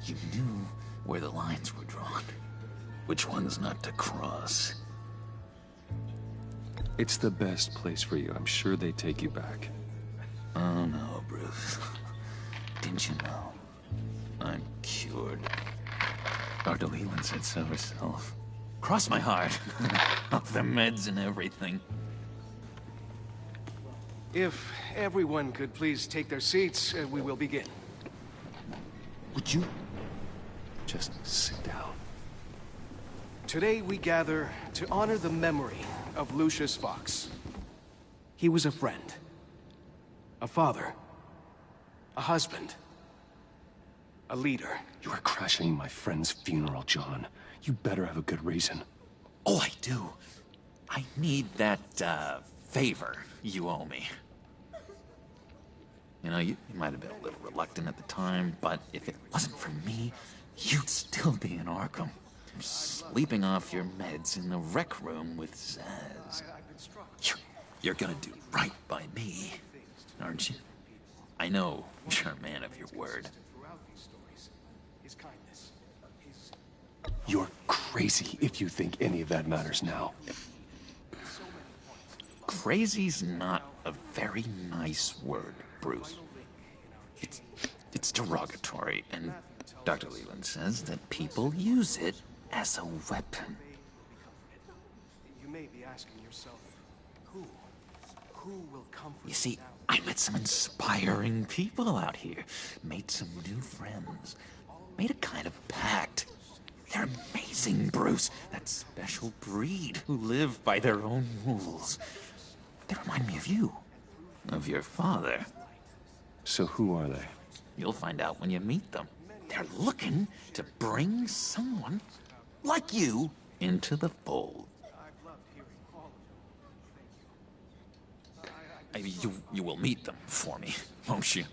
You knew where the lines were drawn. Which ones not to cross. It's the best place for you. I'm sure they take you back. Oh no, Bruce. Didn't you know? I'm cured. Dr. Leland said so herself. Cross my heart. Off the meds and everything. If everyone could please take their seats, we will begin. Would you just sit down? Today we gather to honor the memory of Lucius Fox. He was a friend, a father, a husband, a leader. You are crashing my friend's funeral, John. You better have a good reason. Oh, I do. I need that, favor you owe me. You know, you might have been a little reluctant at the time, but if it wasn't for me, you'd still be in Arkham. Sleeping off your meds in the rec room with Zaz. You're gonna do right by me, aren't you? I know you're a man of your word. You're crazy if you think any of that matters now. Crazy's not a very nice word, Bruce. It's derogatory, and Dr. Leland says that people use it as a weapon. You may be asking yourself, who will comfort you see, I met some inspiring people out here. Made some new friends. Made a kind of pact. They're amazing, Bruce. That special breed who live by their own rules. They remind me of you. Of your father. So who are they? You'll find out when you meet them. They're looking to bring someone like you into the fold. You will meet them for me, won't you?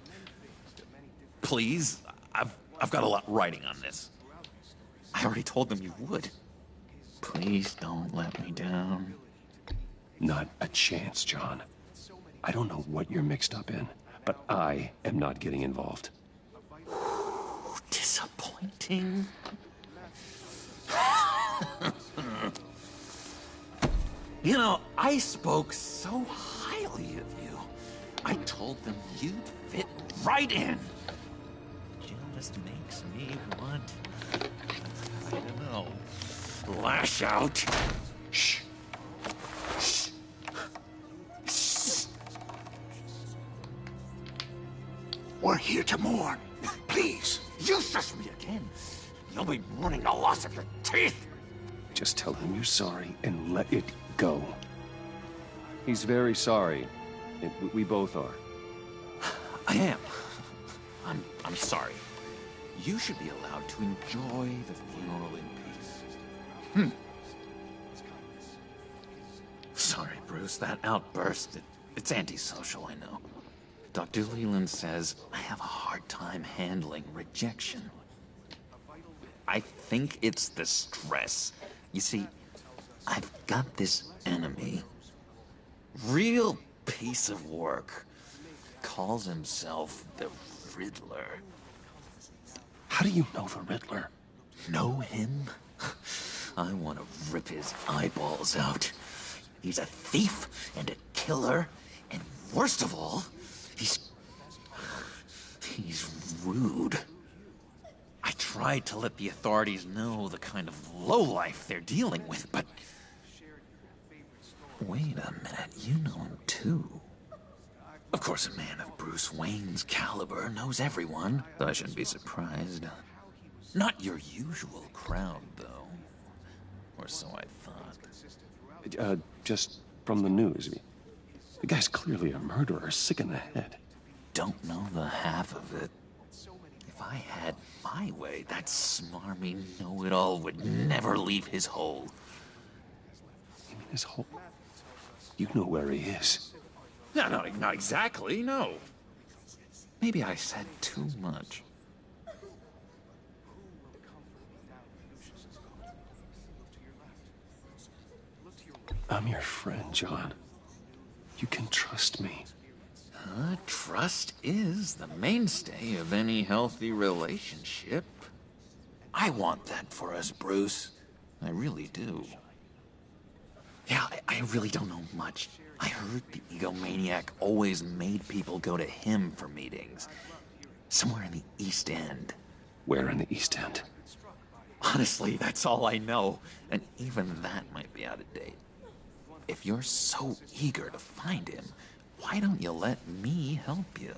Please, I've got a lot writing on this. I already told them you would. Please don't let me down. Not a chance, John. I don't know what you're mixed up in, but I am not getting involved. Disappointing. You know, I spoke so highly of you. I told them you'd fit right in. Just makes me want, I don't know, lash out. Shh. Shh. Shh. We're here to mourn. Please. You shush me again. You'll be mourning the loss of your teeth. Just tell him you're sorry and let it go. He's very sorry. We both are. I am. I'm sorry. You should be allowed to enjoy the funeral in peace. Sorry, Bruce. That outburst, it's antisocial, I know. Dr. Leland says I have a hard time handling rejection. I think it's the stress. You see, I've got this enemy. Real piece of work. Calls himself the Riddler. How do you know the Riddler? know him? I want to rip his eyeballs out. He's a thief and a killer, and worst of all, he's rude. I tried to let the authorities know the kind of lowlife they're dealing with, but... Wait a minute, you know him too. Of course, a man of Bruce Wayne's caliber knows everyone, so I shouldn't be surprised. Not your usual crowd, though. Or so I thought. Just from the news. The guy's clearly a murderer, sick in the head. Don't know the half of it. If I had my way, that smarmy know-it-all would never leave his hole. You mean his hole? You know where he is. No, not exactly, no. Maybe I said too much. I'm your friend, John. You can trust me. Trust is the mainstay of any healthy relationship. I want that for us, Bruce. I really do. Yeah, I really don't know much. I heard the egomaniac always made people go to him for meetings. Somewhere in the East End. Where in the East End? Honestly, that's all I know. And even that might be out of date. If you're so eager to find him, why don't you let me help you?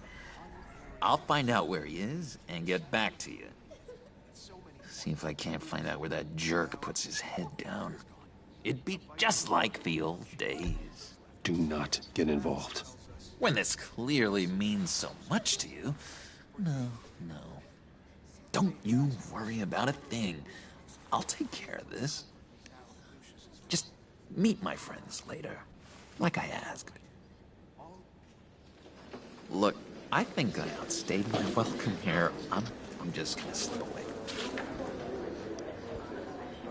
I'll find out where he is and get back to you. See if I can't find out where that jerk puts his head down. It'd be just like the old days. Do not get involved. When this clearly means so much to you. No. Don't you worry about a thing. I'll take care of this. Just meet my friends later, like I asked. Look, I think I outstayed my welcome here. I'm just gonna slip away.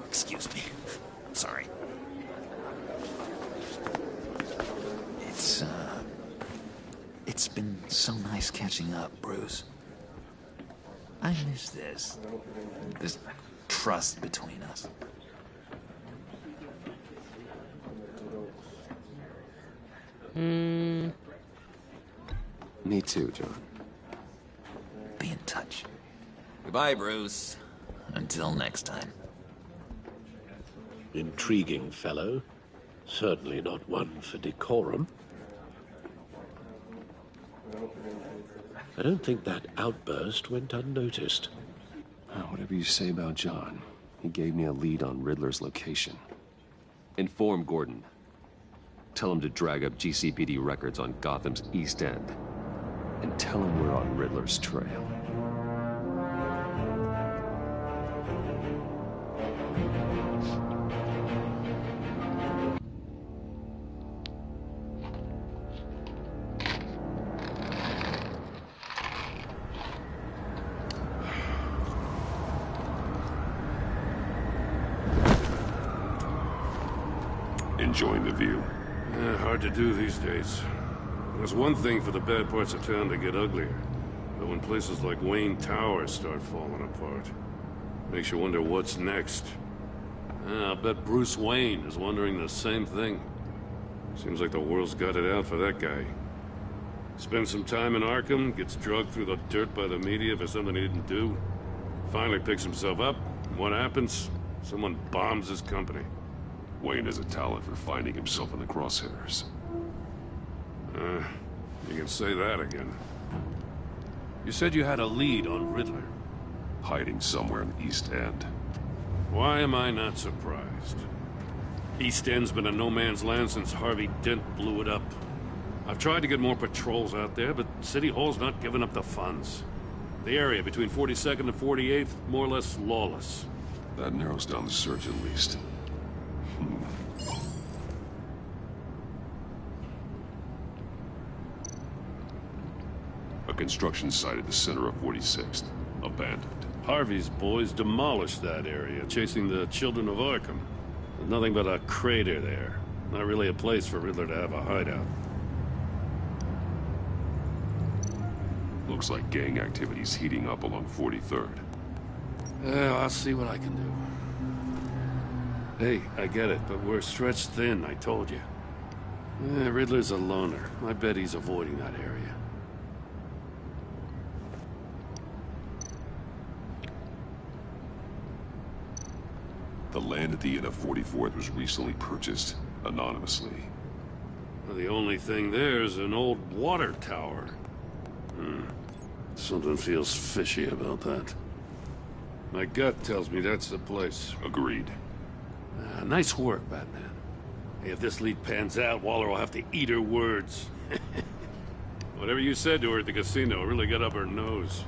Excuse me. I'm sorry. It's been so nice catching up, Bruce. I miss this trust between us. Me too, John. Be in touch. Goodbye, Bruce. Until next time. Intriguing fellow. Certainly not one for decorum. I don't think that outburst went unnoticed. Whatever you say about John, he gave me a lead on Riddler's location. Inform Gordon. Tell him to drag up GCPD records on Gotham's East End. And tell him we're on Riddler's trail. Enjoying the view? Hard to do these days. There's one thing for the bad parts of town to get uglier. But when places like Wayne Tower start falling apart, makes you wonder what's next. I'll bet Bruce Wayne is wondering the same thing. Seems like the world's got it out for that guy. Spends some time in Arkham, gets drugged through the dirt by the media for something he didn't do. Finally picks himself up, and what happens? Someone bombs his company. Wayne has a talent for finding himself in the crosshairs. You can say that again. You said you had a lead on Riddler. Hiding somewhere in the East End. Why am I not surprised? East End's been a no-man's land since Harvey Dent blew it up. I've tried to get more patrols out there, but City Hall's not giving up the funds. The area between 42nd and 48th, more or less lawless. That narrows down the search at least. A construction site at the center of 46th. Abandoned. Harvey's boys demolished that area, chasing the children of Arkham. There's nothing but a crater there. Not really a place for Riddler to have a hideout. Looks like gang activity's heating up along 43rd. I'll see what I can do. Hey, I get it, but we're stretched thin, I told you. Riddler's a loner. I bet he's avoiding that area. The land at the end of 44th was recently purchased anonymously. Well, the only thing there is an old water tower. Something feels fishy about that. My gut tells me that's the place. Agreed. Nice work, Batman. Hey, if this lead pans out, Waller will have to eat her words. Whatever you said to her at the casino really got up her nose.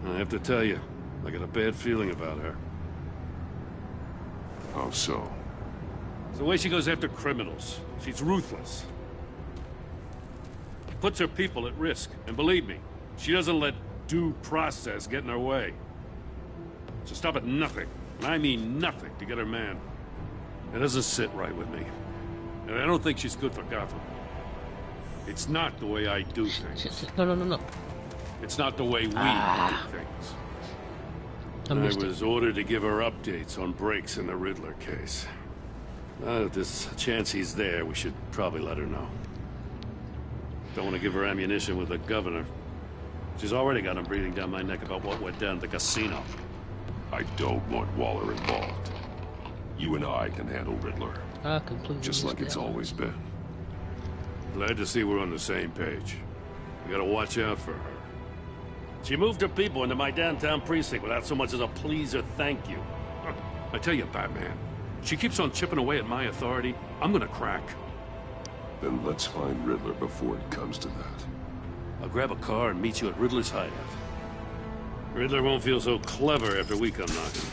I have to tell you, I got a bad feeling about her. How so? It's the way she goes after criminals. She's ruthless. Puts her people at risk. And believe me, she doesn't let due process get in her way. She'll stop at nothing, and I mean nothing, to get her man. It doesn't sit right with me. And I don't think she's good for Gotham. It's not the way I do things. No. It's not the way we do things. I was ordered to give her updates on breaks in the Riddler case. If there's a chance he's there, we should probably let her know. Don't want to give her ammunition with the governor. She's already got him breathing down my neck about what went down at the casino. I don't want Waller involved. You and I can handle Riddler. Just like it's always been. Glad to see we're on the same page. We gotta watch out for her. She moved her people into my downtown precinct without so much as a please or thank you. I tell you, Batman, she keeps on chipping away at my authority. I'm gonna crack. Then let's find Riddler before it comes to that. I'll grab a car and meet you at Riddler's hideout. Riddler won't feel so clever after we come knocking.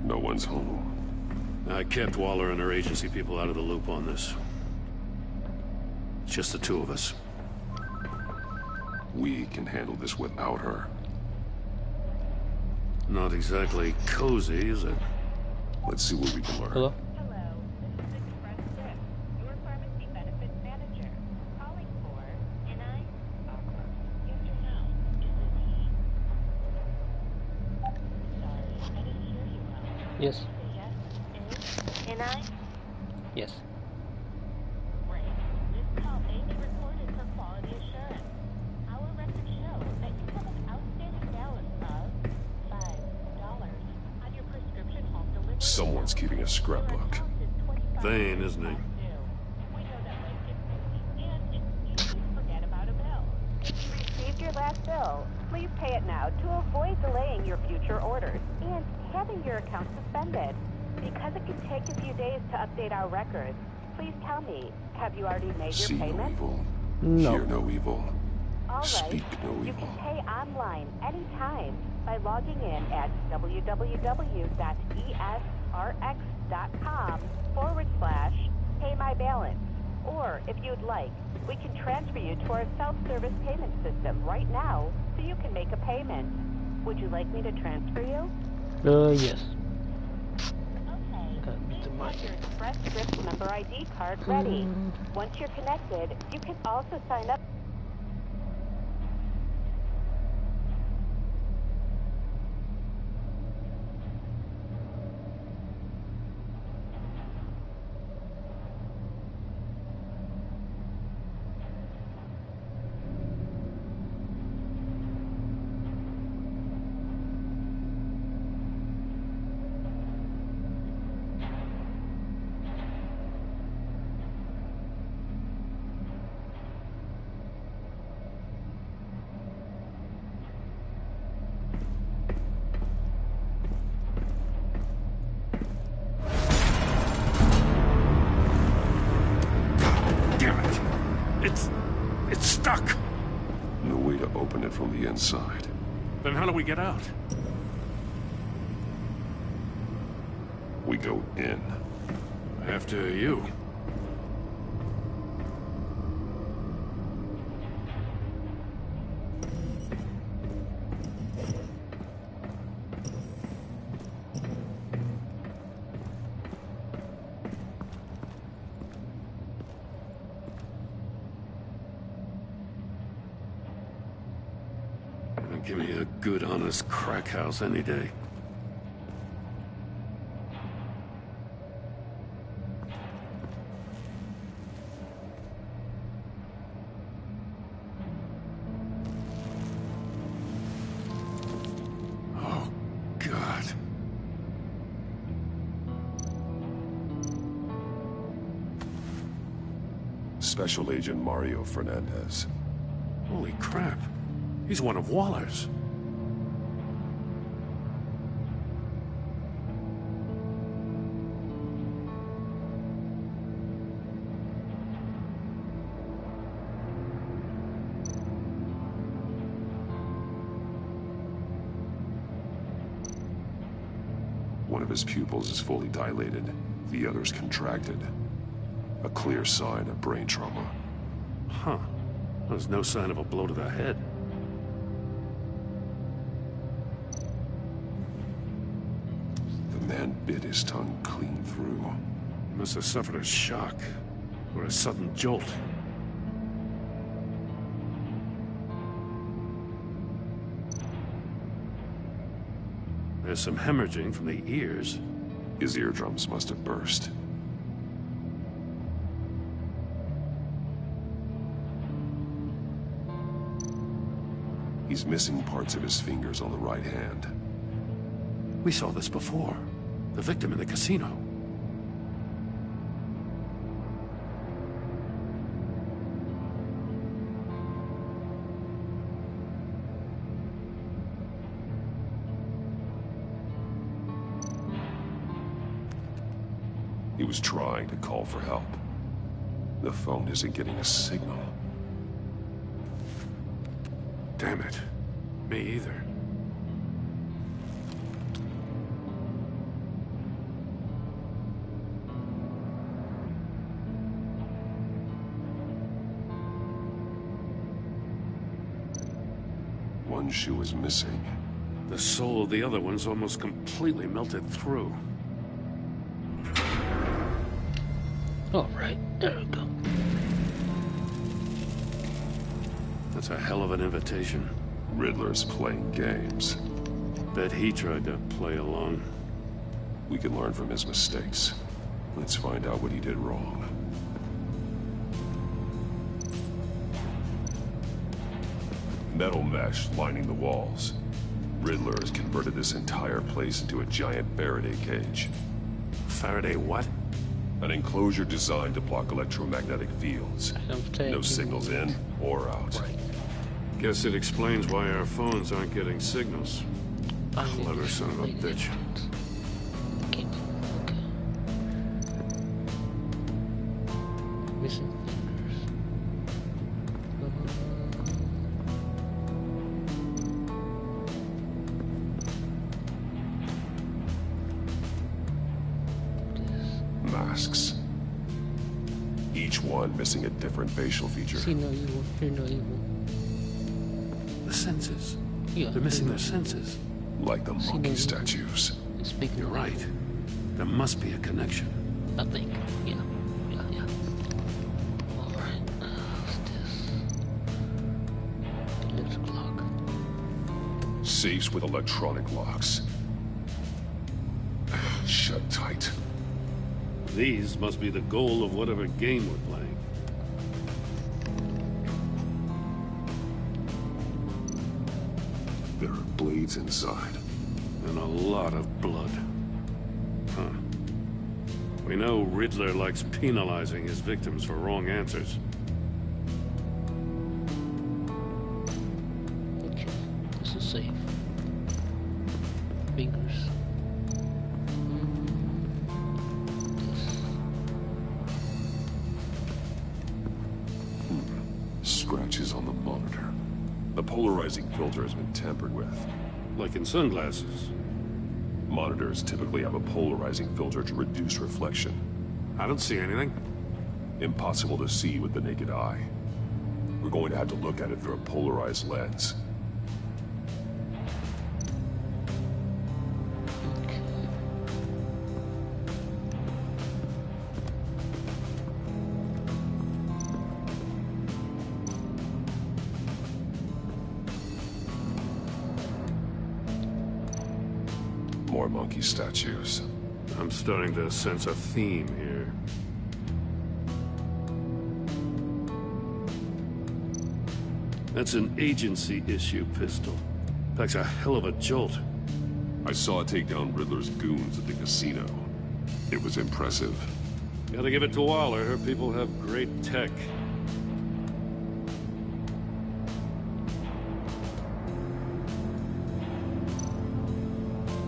No one's home. I kept Waller and her agency people out of the loop on this. It's just the two of us. We can handle this without her. Not exactly cozy, is it? Let's see what we can learn. Hello? Yes. Yes. Great. This call may be recorded for quality assurance. Our records show that you have an outstanding balance of $5 on your prescription home delivery. Someone's keeping a scrapbook. Thane, isn't he? Received your last bill. Please pay it now to avoid delaying your future orders and having your account suspended. Because it can take a few days to update our records, please tell me, have you already made your payment? No evil. Hear no evil. All right. Speak no evil. You can pay online anytime by logging in at www.esrx.com/paymybalance. Or, if you'd like, we can transfer you to our self-service payment system right now so you can make a payment. Would you like me to transfer you? Yes. Okay. Please have your Express Scripts member ID card ready. Once you're connected, you can also sign up. It's stuck! No way to open it from the inside. Then how do we get out? We go in. After you. Give me a good, honest crack house any day. Oh, God. Special Agent Mario Fernandez. Holy crap. He's one of Waller's. One of his pupils is fully dilated, the other's contracted. A clear sign of brain trauma. Huh. There's no sign of a blow to the head. The man bit his tongue clean through. He must have suffered a shock, or a sudden jolt. There's some hemorrhaging from the ears. His eardrums must have burst. He's missing parts of his fingers on the right hand. We saw this before. The victim in the casino. He was trying to call for help. The phone isn't getting a signal. Damn it. Me either. One shoe is missing. The sole of the other one's almost completely melted through. All right, there we go. That's a hell of an invitation. Riddler's playing games. Bet he tried to play along. We can learn from his mistakes. Let's find out what he did wrong. Metal mesh lining the walls. Riddler has converted this entire place into a giant Faraday cage. Faraday what? An enclosure designed to block electromagnetic fields. No signals in or out. Right. Guess it explains why our phones aren't getting signals. Clever son of a bitch. Okay. Missing fingers. Masks. Each one missing a different facial feature. See no evil, hear no evil. The senses. Yeah, they're missing their senses. Like the monkey statues. Speaking You're right. There must be a connection. I think. Yeah. Alright. What's this? Electric lock. Safes with electronic locks. Shut tight. These must be the goal of whatever game we're playing. There are blades inside. And a lot of blood. Huh. We know Riddler likes penalizing his victims for wrong answers. Okay. This is safe. Fingers. scratches on the monitor. The polarizing filter has been tampered with. Like in sunglasses. Monitors typically have a polarizing filter to reduce reflection. I don't see anything. Impossible to see with the naked eye. We're going to have to look at it through a polarized lens. More monkey statues. I'm starting to sense a theme here. That's an agency issue pistol. Packs a hell of a jolt. I saw it take down Riddler's goons at the casino. It was impressive. Gotta give it to Waller. Her people have great tech.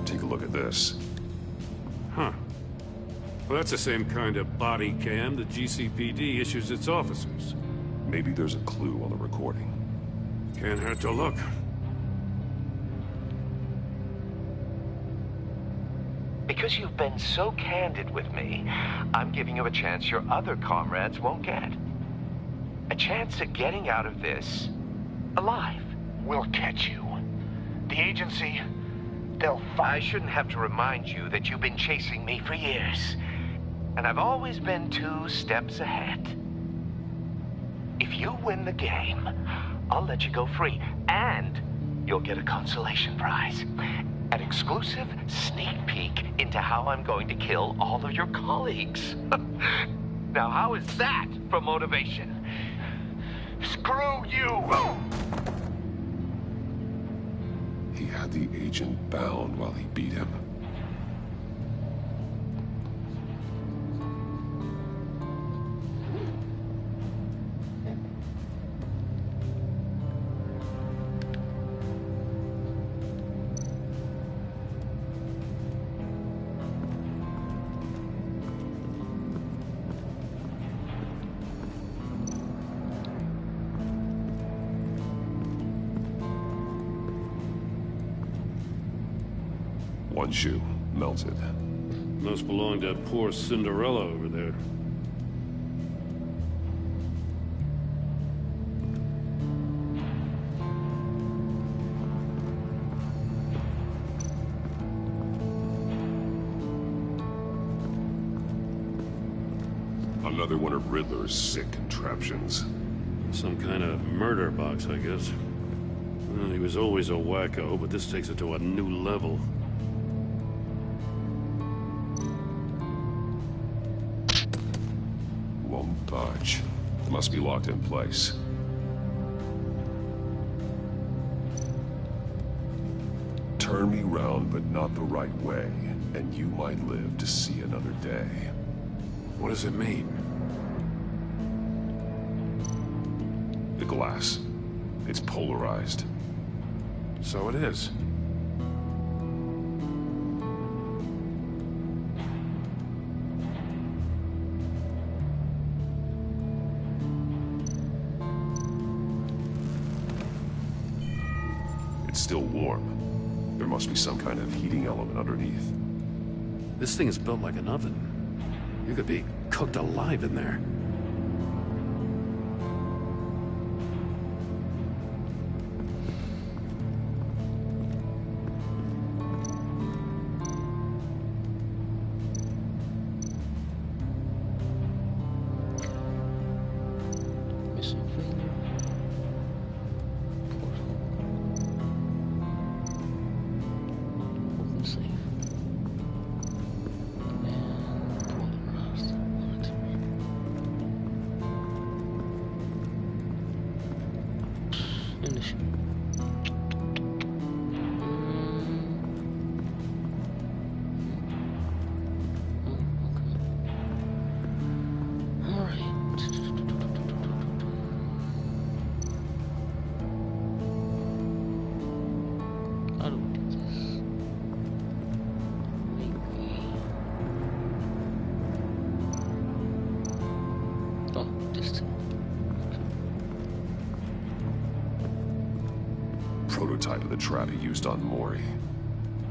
Take a look at this. Huh. Well, that's the same kind of body cam the GCPD issues its officers. Maybe there's a clue on the recording. Can't hurt to look. Because you've been so candid with me, I'm giving you a chance your other comrades won't get. A chance at getting out of this alive. We'll catch you. The agency, they'll I shouldn't have to remind you that you've been chasing me for years. And I've always been 2 steps ahead. If you win the game, I'll let you go free. And you'll get a consolation prize. An exclusive sneak peek into how I'm going to kill all of your colleagues. Now, how is that for motivation? Screw you! He had the agent bound while he beat him. One shoe, melted. Must belong to poor Cinderella over there. Another one of Riddler's sick contraptions. Some kind of murder box, I guess. Well, he was always a wacko, but this takes it to a new level. Won't budge. Must be locked in place. Turn me round, but not the right way, and you might live to see another day. What does it mean? The glass. It's polarized. So it is. It's still warm. There must be some kind of heating element underneath. This thing is built like an oven. You could be cooked alive in there. prototype of the trap he used on Mori.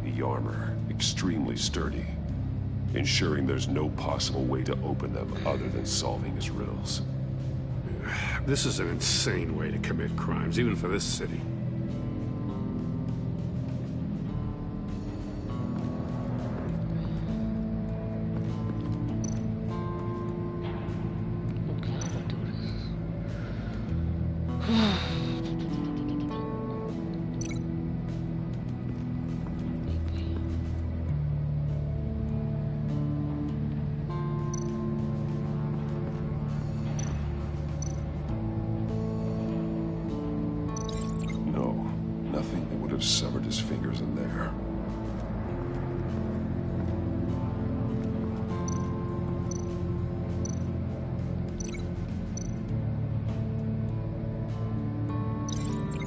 The armor, extremely sturdy, ensuring there's no possible way to open them other than solving his riddles. This is an insane way to commit crimes, even for this city. Severed his fingers in there.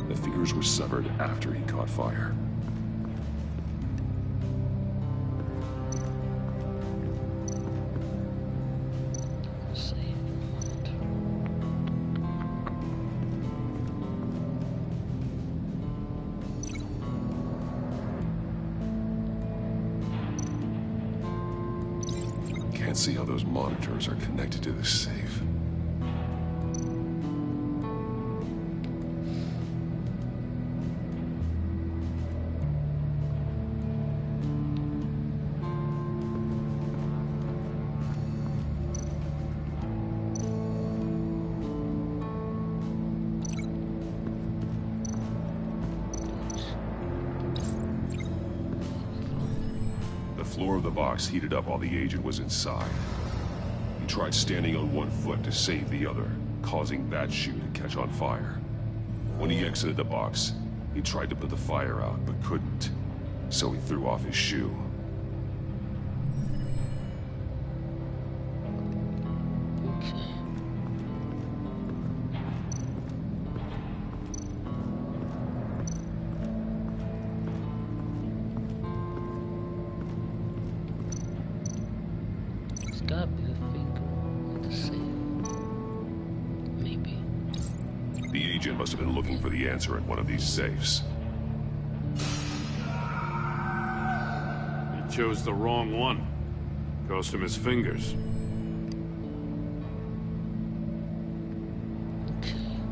The fingers were severed after he caught fire. Can't see how those monitors are connected to this safe. The floor of the box heated up while the agent was inside. He tried standing on one foot to save the other, causing that shoe to catch on fire. When he exited the box, he tried to put the fire out, but couldn't, so he threw off his shoe. Gotta be a finger in the safe. Maybe. The agent must have been looking for the answer in one of these safes. He chose the wrong one. Cost him his fingers.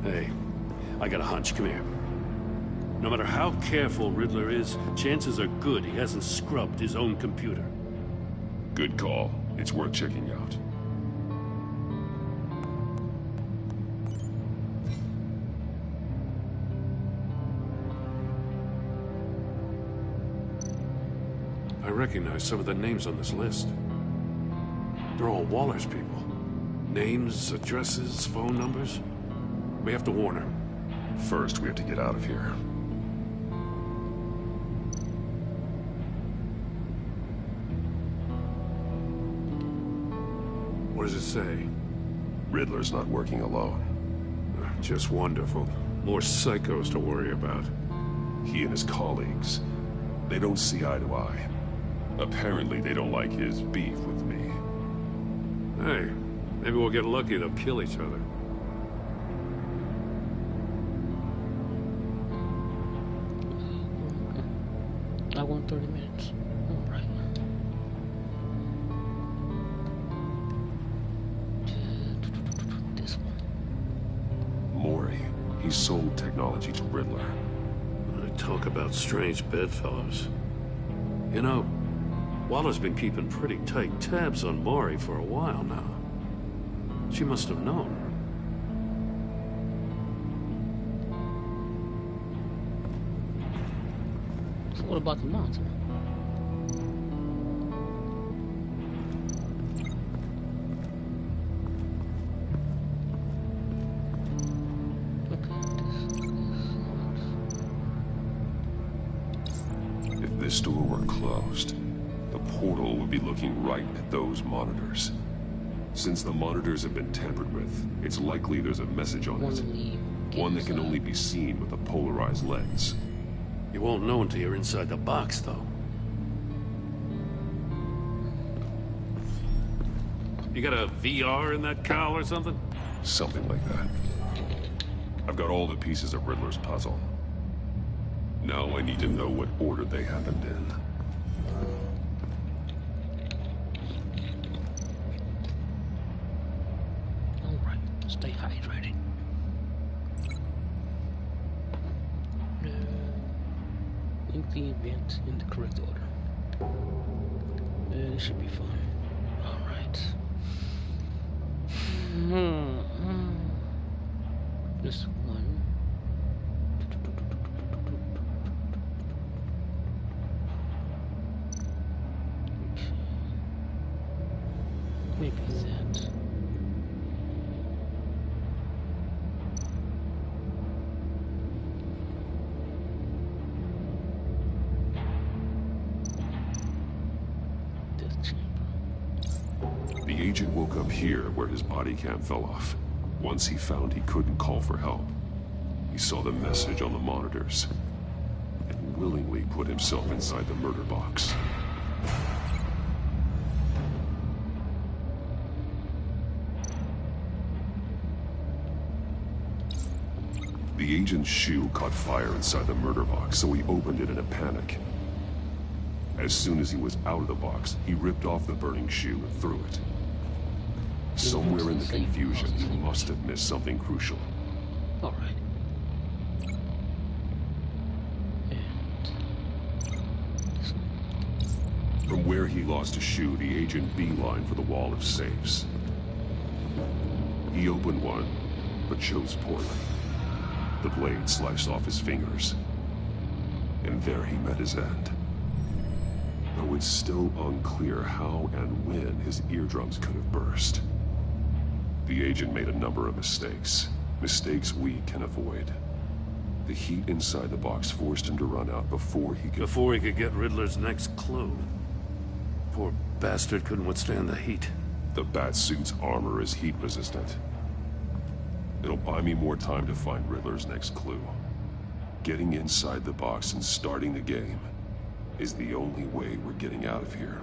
Hey, I got a hunch. Come here. No matter how careful Riddler is, chances are good he hasn't scrubbed his own computer. Good call. It's worth checking out. I recognize some of the names on this list. They're all Waller's people. Names, addresses, phone numbers. We have to warn her. First, we have to get out of here. What does it say? Riddler's not working alone. Just wonderful. More psychos to worry about. He and his colleagues, they don't see eye to eye. Apparently, they don't like his beef with me. Hey, maybe we'll get lucky to kill each other. I want 30 minutes. All right. This one. Mori, he sold technology to Riddler. Talk about strange bedfellows. You know, Waller's been keeping pretty tight tabs on Mori for a while now. She must have known. So what about the monster? If this door were closed, the portal would be looking right at those monitors. Since the monitors have been tampered with, it's likely there's a message on it. One that can only be seen with a polarized lens. You won't know until you're inside the box, though. You got a VR in that cowl or something? Something like that. I've got all the pieces of Riddler's puzzle. Now I need to know what order they happened in. Alright, stay hydrated. Link the event in the correct order. This should be fun. Alright. This one. Okay. Maybe that. The agent woke up here where his body cam fell off. Once he found he couldn't call for help, he saw the message on the monitors and willingly put himself inside the murder box. The agent's shoe caught fire inside the murder box, so he opened it in a panic. As soon as he was out of the box, he ripped off the burning shoe and threw it. Somewhere in the confusion, he must have missed something crucial. Alright. From where he lost a shoe, the agent beelined for the wall of safes. He opened one, but chose poorly. The blade sliced off his fingers. And there he met his end. Though it's still unclear how and when his eardrums could have burst. The agent made a number of mistakes. Mistakes we can avoid. The heat inside the box forced him to run out before he could get Riddler's next clue. Poor bastard couldn't withstand the heat. The Batsuit's armor is heat resistant. It'll buy me more time to find Riddler's next clue. Getting inside the box and starting the game is the only way we're getting out of here.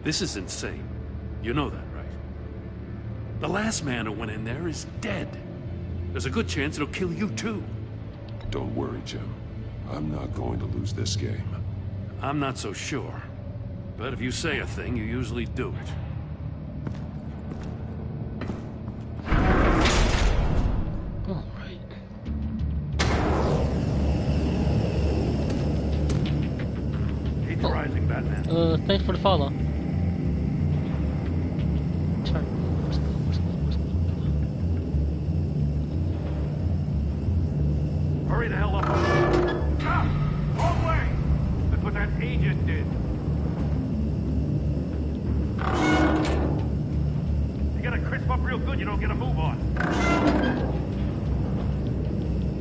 This is insane. You know that, right? The last man who went in there is dead. There's a good chance it'll kill you too. Don't worry, Jim. I'm not going to lose this game. I'm not so sure. But if you say a thing, you usually do it. Thanks for the follow. Hurry the hell up. Ah! Wrong way! That's what that agent did. You gotta crisp up real good, you don't get a move on.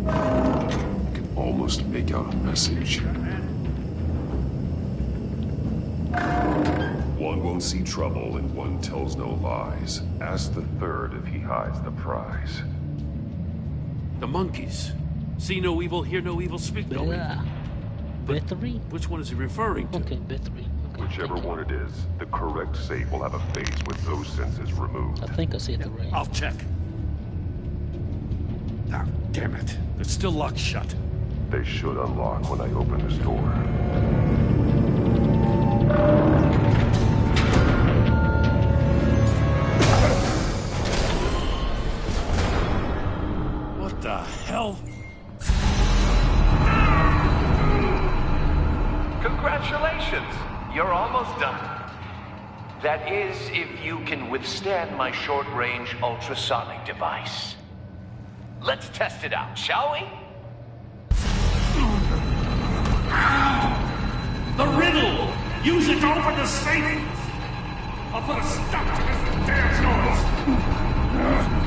I can almost make out a message. One won't see trouble and one tells no lies. Ask the third if he hides the prize. The monkeys. See no evil, hear no evil, speak no evil. Battery? Which one is he referring to? Okay, battery. Okay, whichever one it is, the correct safe will have a face with those senses removed. I think I said the right. I'll check. Ah, damn it. It's still locked shut. They should unlock when I open this door. What the hell? Congratulations! You're almost done. That is, if you can withstand my short-range ultrasonic device. Let's test it out, shall we? The riddle! Use it to open the safe! I'll put a stop to this damn noise!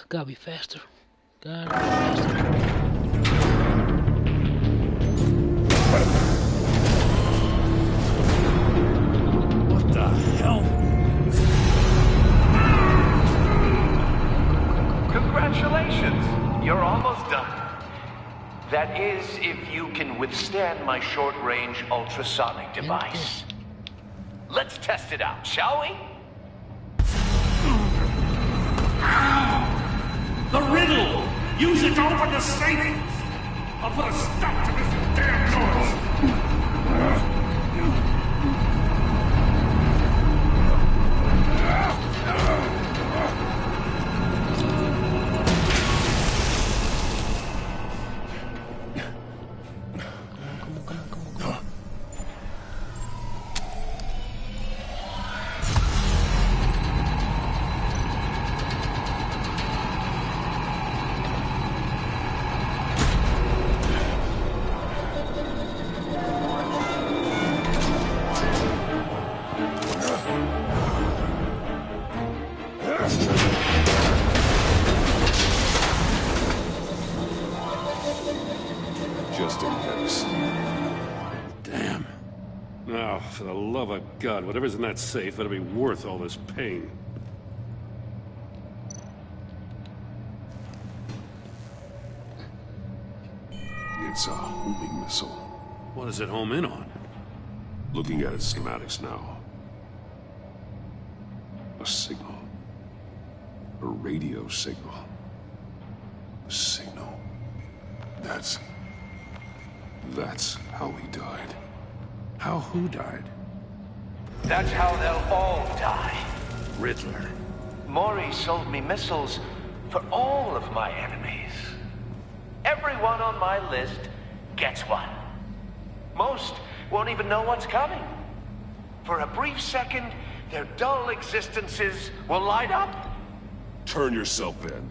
Gotta be faster. Gotta be faster. What the hell? Congratulations! You're almost done. That is, if you can withstand my short-range ultrasonic device. Let's test it out, shall we? The riddle! Use it to open the safe! I'll put a stop to this damn noise! For the love of God, whatever's in that safe better be worth all this pain. It's a homing missile. What does it home in on? Looking at its schematics now. A signal. A radio signal. A signal. That's how he died. How who died? That's how they'll all die. Riddler. Maury sold me missiles for all of my enemies. Everyone on my list gets one. Most won't even know what's coming. For a brief second, their dull existences will light up. Turn yourself in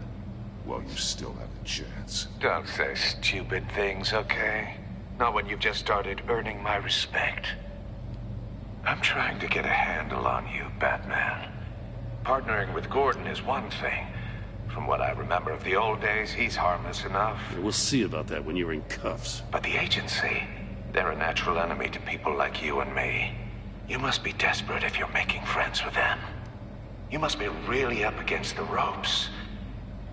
while you still have a chance. Don't say stupid things, okay? Not when you've just started earning my respect. I'm trying to get a handle on you, Batman. Partnering with Gordon is one thing. From what I remember of the old days, he's harmless enough. We'll see about that when you're in cuffs. But the agency, they're a natural enemy to people like you and me. You must be desperate if you're making friends with them. You must be really up against the ropes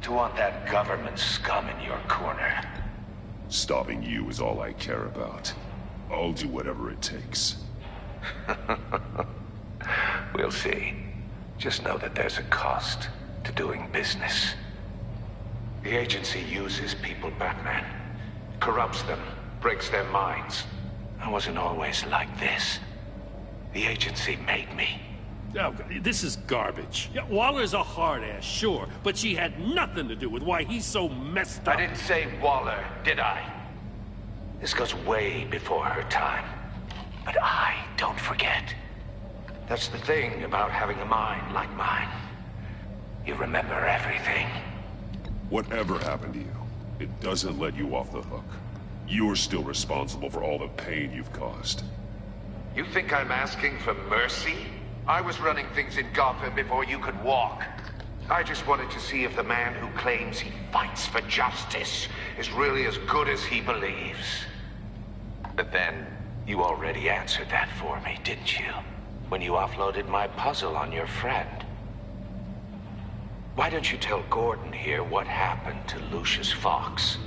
to want that government scum in your corner. Stopping you is all I care about. I'll do whatever it takes. We'll see. Just know that there's a cost to doing business. The agency uses people, Batman. Corrupts them, breaks their minds. I wasn't always like this. The agency made me. Oh, this is garbage. Yeah, Waller's a hard ass, sure, but she had nothing to do with why he's so messed up. I didn't say Waller, did I? This goes way before her time. But I don't forget. That's the thing about having a mind like mine. You remember everything. Whatever happened to you, it doesn't let you off the hook. You're still responsible for all the pain you've caused. You think I'm asking for mercy? I was running things in Gotham before you could walk. I just wanted to see if the man who claims he fights for justice is really as good as he believes. But then, you already answered that for me, didn't you? When you offloaded my puzzle on your friend. Why don't you tell Gordon here what happened to Lucius Fox?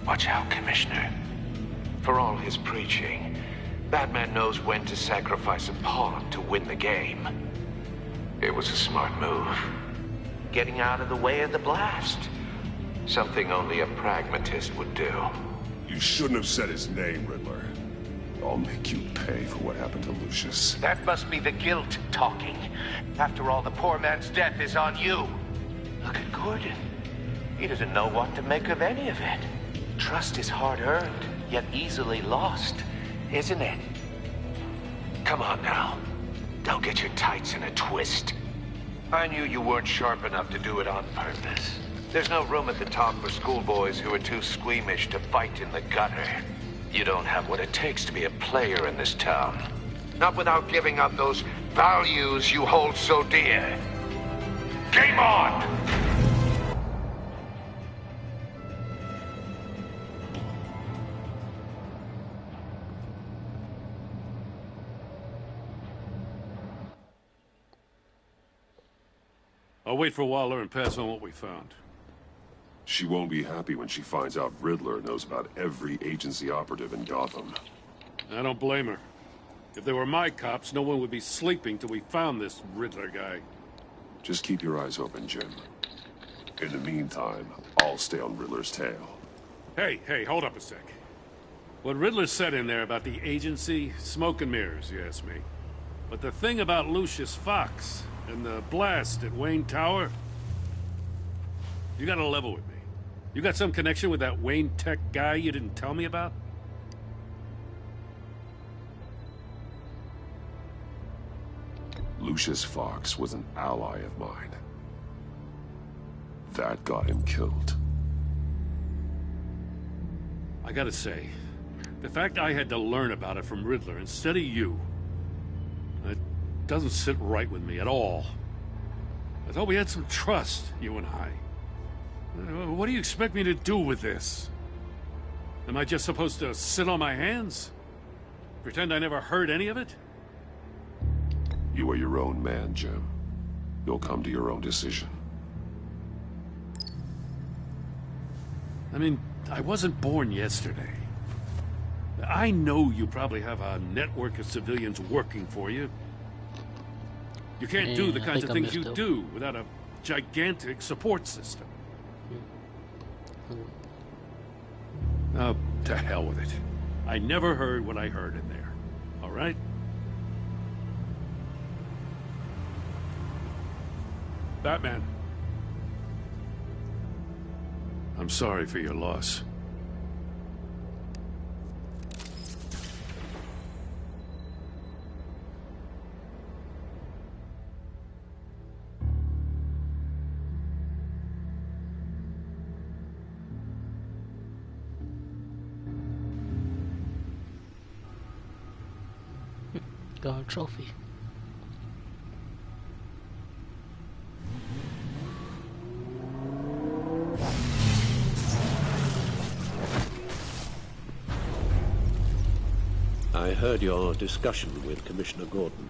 Watch out, Commissioner. For all his preaching, Batman knows when to sacrifice a pawn to win the game. It was a smart move. Getting out of the way of the blast. Something only a pragmatist would do. You shouldn't have said his name, Riddler. I'll make you pay for what happened to Lucius. That must be the guilt talking. After all, the poor man's death is on you. Look at Gordon. He doesn't know what to make of any of it. Trust is hard-earned, yet easily lost, isn't it? Come on now. Don't get your tights in a twist. I knew you weren't sharp enough to do it on purpose. There's no room at the top for schoolboys who are too squeamish to fight in the gutter. You don't have what it takes to be a player in this town. Not without giving up those values you hold so dear. Game on! I'll wait for Waller and pass on what we found. She won't be happy when she finds out Riddler knows about every agency operative in Gotham. I don't blame her. If they were my cops, no one would be sleeping till we found this Riddler guy. Just keep your eyes open, Jim. In the meantime, I'll stay on Riddler's tail. Hey, hold up a sec. What Riddler said in there about the agency, smoke and mirrors, you ask me. But the thing about Lucius Fox and the blast at Wayne Tower, you gotta level with me. You got some connection with that Wayne Tech guy you didn't tell me about? Lucius Fox was an ally of mine. That got him killed. I gotta say, the fact I had to learn about it from Riddler instead of you, it doesn't sit right with me at all. I thought we had some trust, you and I. What do you expect me to do with this? Am I just supposed to sit on my hands? Pretend I never heard any of it? You are your own man, Jim. You'll come to your own decision. I mean, I wasn't born yesterday. I know you probably have a network of civilians working for you. You can't do the kinds of things you do without a gigantic support system. Oh, to hell with it. I never heard what I heard in there. All right? Batman. I'm sorry for your loss. Got a trophy. I heard your discussion with Commissioner Gordon.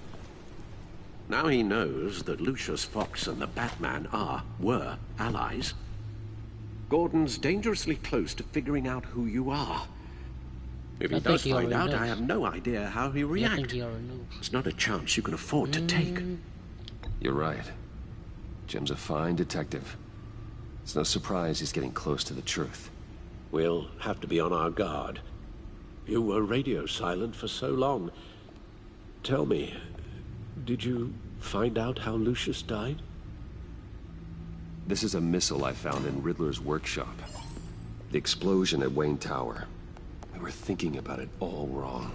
Now he knows that Lucius Fox and the Batman were allies. Gordon's dangerously close to figuring out who you are. If he does find out, I have no idea how he'll react. It's not a chance you can afford to take. You're right. Jim's a fine detective. It's no surprise he's getting close to the truth. We'll have to be on our guard. You were radio silent for so long. Tell me, did you find out how Lucius died? This is a missile I found in Riddler's workshop. The explosion at Wayne Tower. We were thinking about it all wrong.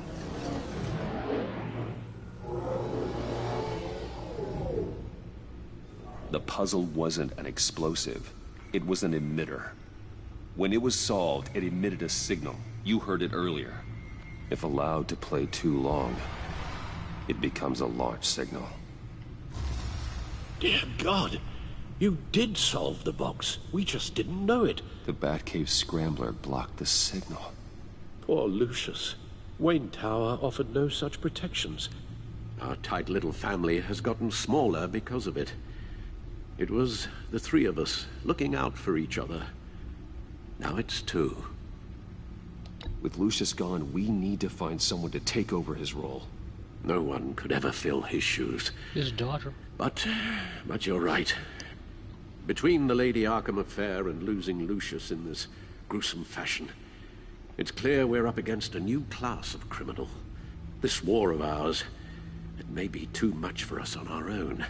The puzzle wasn't an explosive. It was an emitter. When it was solved, it emitted a signal. You heard it earlier. If allowed to play too long, it becomes a launch signal. Dear God, you did solve the box. We just didn't know it. The Batcave scrambler blocked the signal. Poor Lucius. Wayne Tower offered no such protections. Our tight little family has gotten smaller because of it. It was the three of us looking out for each other. Now it's two. With Lucius gone, we need to find someone to take over his role. No one could ever fill his shoes. His daughter. But you're right. Between the Lady Arkham affair and losing Lucius in this gruesome fashion, it's clear we're up against a new class of criminal. This war of ours, it may be too much for us on our own.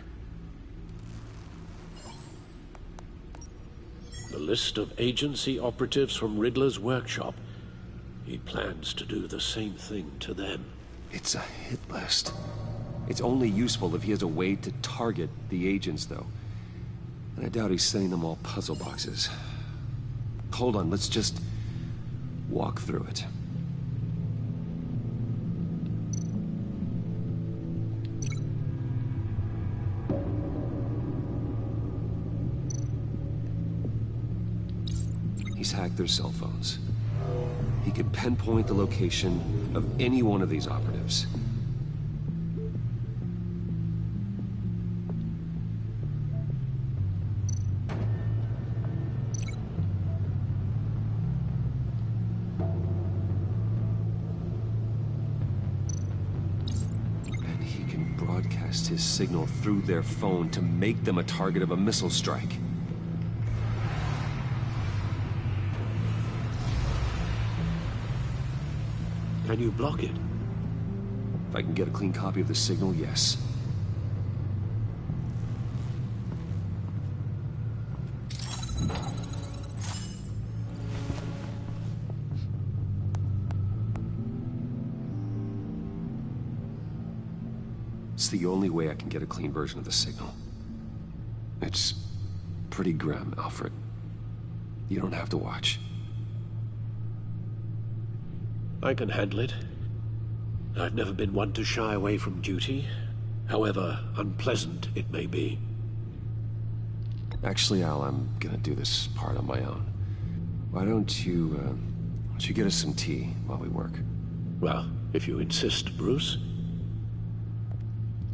The list of agency operatives from Riddler's workshop. He plans to do the same thing to them. It's a hit list. It's only useful if he has a way to target the agents, though. And I doubt he's sending them all puzzle boxes. Hold on, let's just walk through it. He's hacked their cell phones. He can pinpoint the location of any one of these operatives. And he can broadcast his signal through their phone to make them a target of a missile strike. Can you block it? If I can get a clean copy of the signal, yes. It's the only way I can get a clean version of the signal. It's pretty grim, Alfred. You don't have to watch. I can handle it. I've never been one to shy away from duty, however unpleasant it may be. Actually, Al, I'm gonna do this part on my own. Why don't you get us some tea while we work? Well, if you insist, Bruce.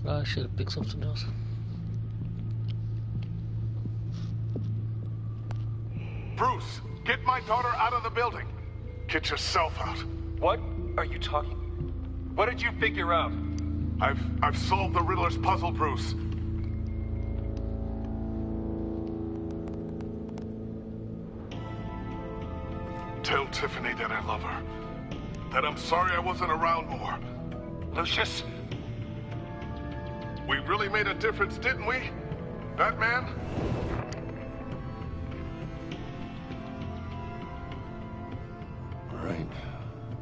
I should have picked something else. Bruce, get my daughter out of the building. Get yourself out. What are you talking? What did you figure out? I've solved the Riddler's puzzle, Bruce. Tell Tiffany that I love her. That I'm sorry I wasn't around more. Lucius? We really made a difference, didn't we? Batman? All right.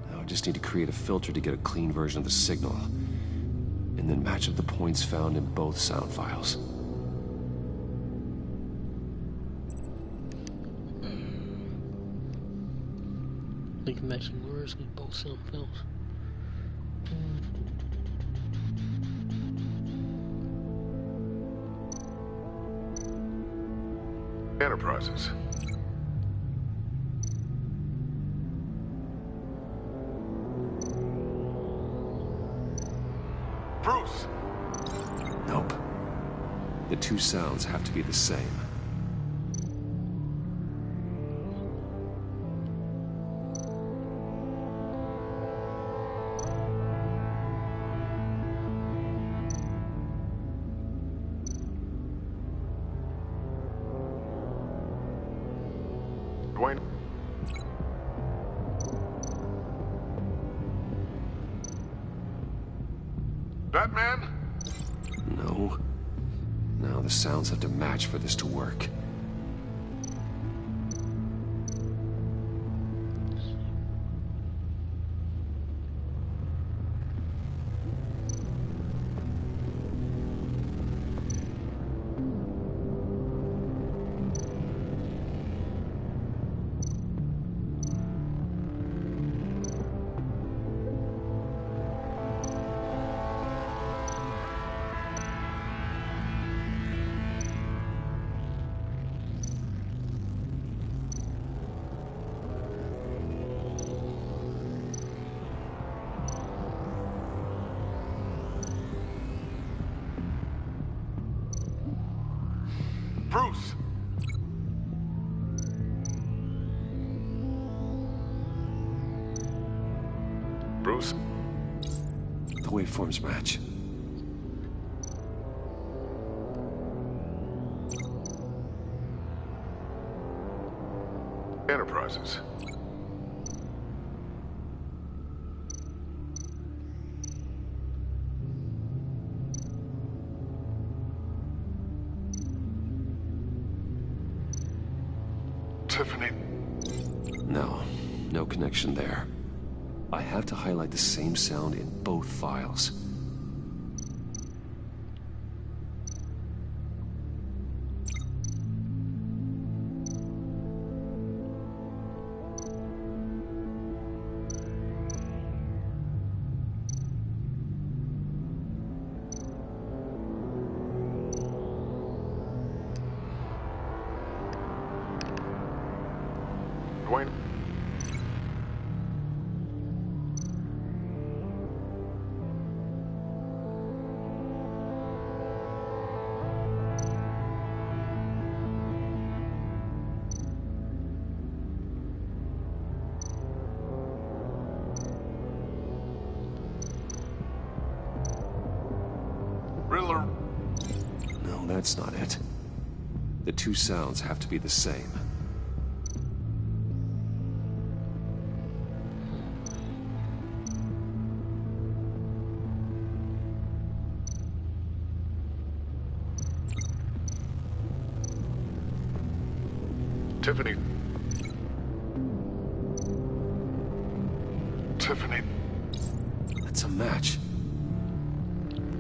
Now I just need to create a filter to get a clean version of the signal. And then match up the points found in both sound files. Link matching words in both sound files. Enterprises. Bruce! Nope. The two sounds have to be the same. Dwayne? Batman? No. No, the sounds have to match for this to work. Bruce! Bruce? The waveforms match. Enterprises. Tiffany. No, no connection there. I have to highlight the same sound in both files. Dwayne... Riddler. No, that's not it. The two sounds have to be the same. Tiffany. Tiffany. That's a match.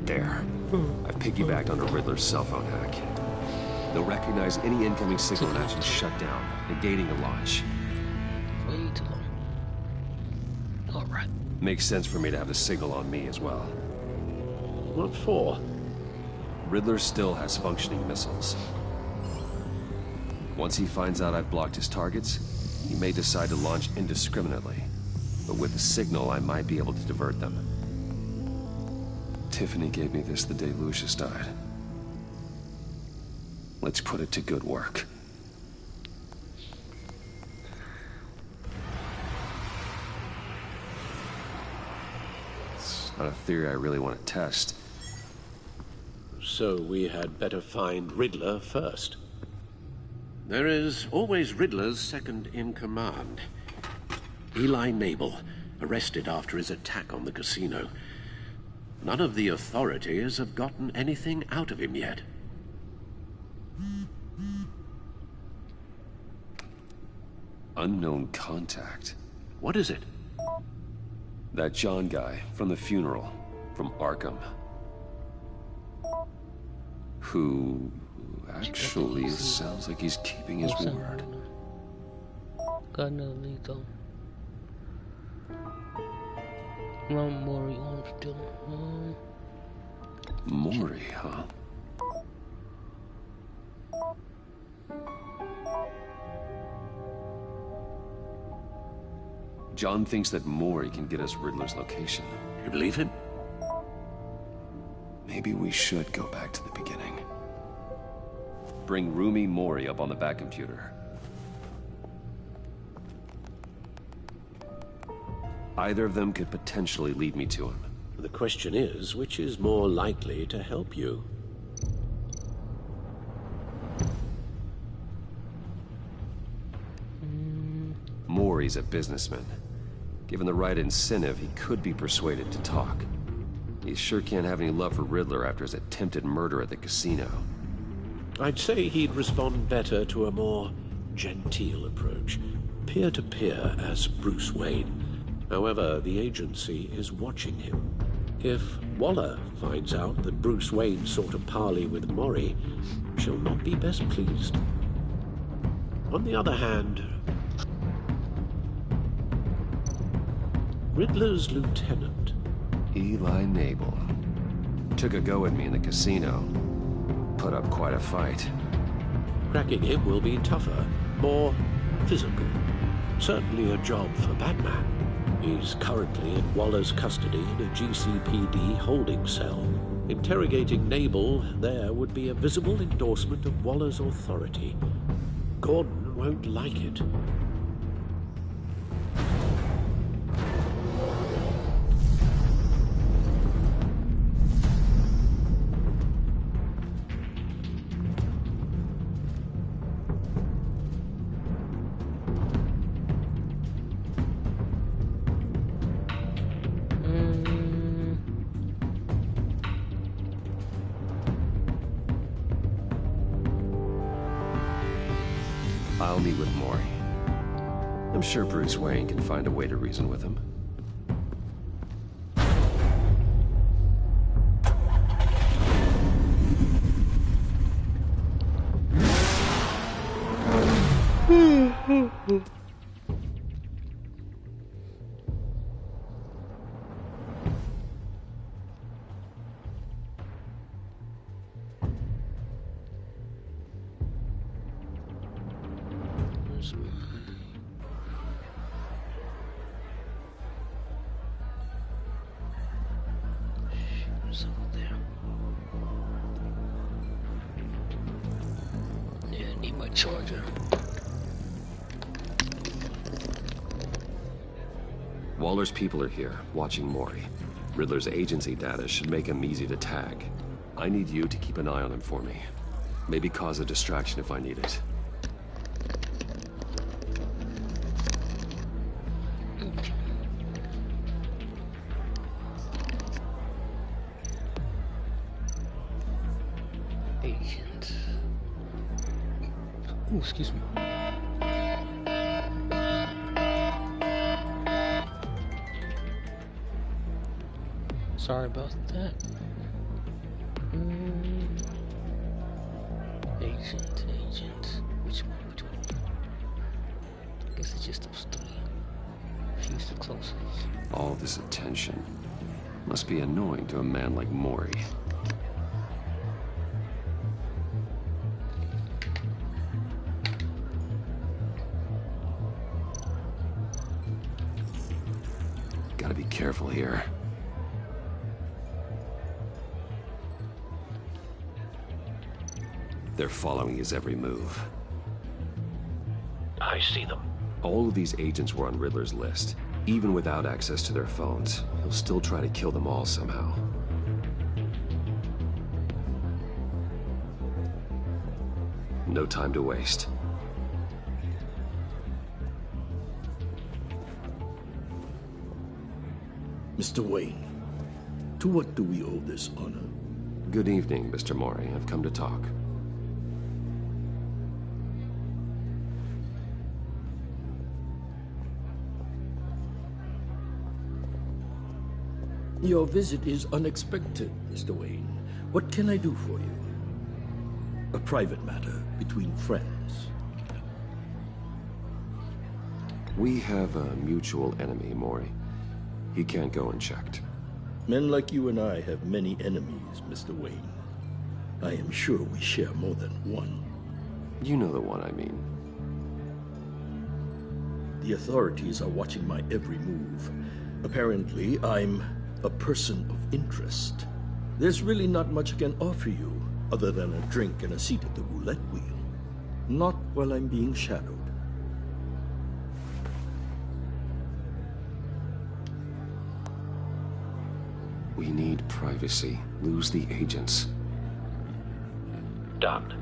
There. I've piggybacked onto Riddler's cell phone hack. They'll recognize any incoming signal and actually shut down, negating the launch. Way too long. Alright. Makes sense for me to have the signal on me as well. What for? Riddler still has functioning missiles. Once he finds out I've blocked his targets, he may decide to launch indiscriminately. But with the signal, I might be able to divert them. Tiffany gave me this the day Lucius died. Let's put it to good work. It's not a theory I really want to test. So we had better find Riddler first. There is always Riddler's second in command. Eli Nabel, arrested after his attack on the casino. None of the authorities have gotten anything out of him yet. Unknown contact. What is it? That John guy from the funeral, from Arkham. Who actually sounds like he's keeping his word. Got another lead though. Ron Mori on still. Mori, huh? John thinks that Mori can get us Riddler's location. You believe him? Maybe we should go back to the beginning. Bring Rumi Mori up on the back computer. Either of them could potentially lead me to him. The question is, which is more likely to help you? Mori's a businessman. Given the right incentive, he could be persuaded to talk. He sure can't have any love for Riddler after his attempted murder at the casino. I'd say he'd respond better to a more genteel approach. Peer-to-peer as Bruce Wayne. However, the agency is watching him. If Waller finds out that Bruce Wayne sought a parley with Mori, she'll not be best pleased. On the other hand, Riddler's lieutenant, Eli Nabel, took a go at me in the casino. Put up quite a fight. Cracking him will be tougher, more physical. Certainly a job for Batman. He's currently in Waller's custody in a GCPD holding cell. Interrogating Nabel there would be a visible endorsement of Waller's authority. Gordon won't like it. I'll meet with Mori. I'm sure Bruce Wayne can find a way to reason with him. Need my charger. Waller's people are here, watching Mori. Riddler's agency data should make him easy to tag. I need you to keep an eye on him for me. Maybe cause a distraction if I need it. Agent. Ooh, excuse me. Sorry about that. Agent. Which one? I guess it's just those three. She's the closest. All this attention must be annoying to a man like Mori. Gotta be careful here. They're following his every move. I see them. All of these agents were on Riddler's list. Even without access to their phones, he'll still try to kill them all somehow. No time to waste. Mr. Wayne, to what do we owe this honor? Good evening, Mr. Mori. I've come to talk. Your visit is unexpected, Mr. Wayne. What can I do for you? A private matter between friends. We have a mutual enemy, Mori. He can't go unchecked. Men like you and I have many enemies, Mr. Wayne. I am sure we share more than one. You know the one I mean. The authorities are watching my every move. Apparently, I'm a person of interest. There's really not much I can offer you, other than a drink and a seat at the roulette wheel. Not while I'm being shadowed. We need privacy. Lose the agents. Done.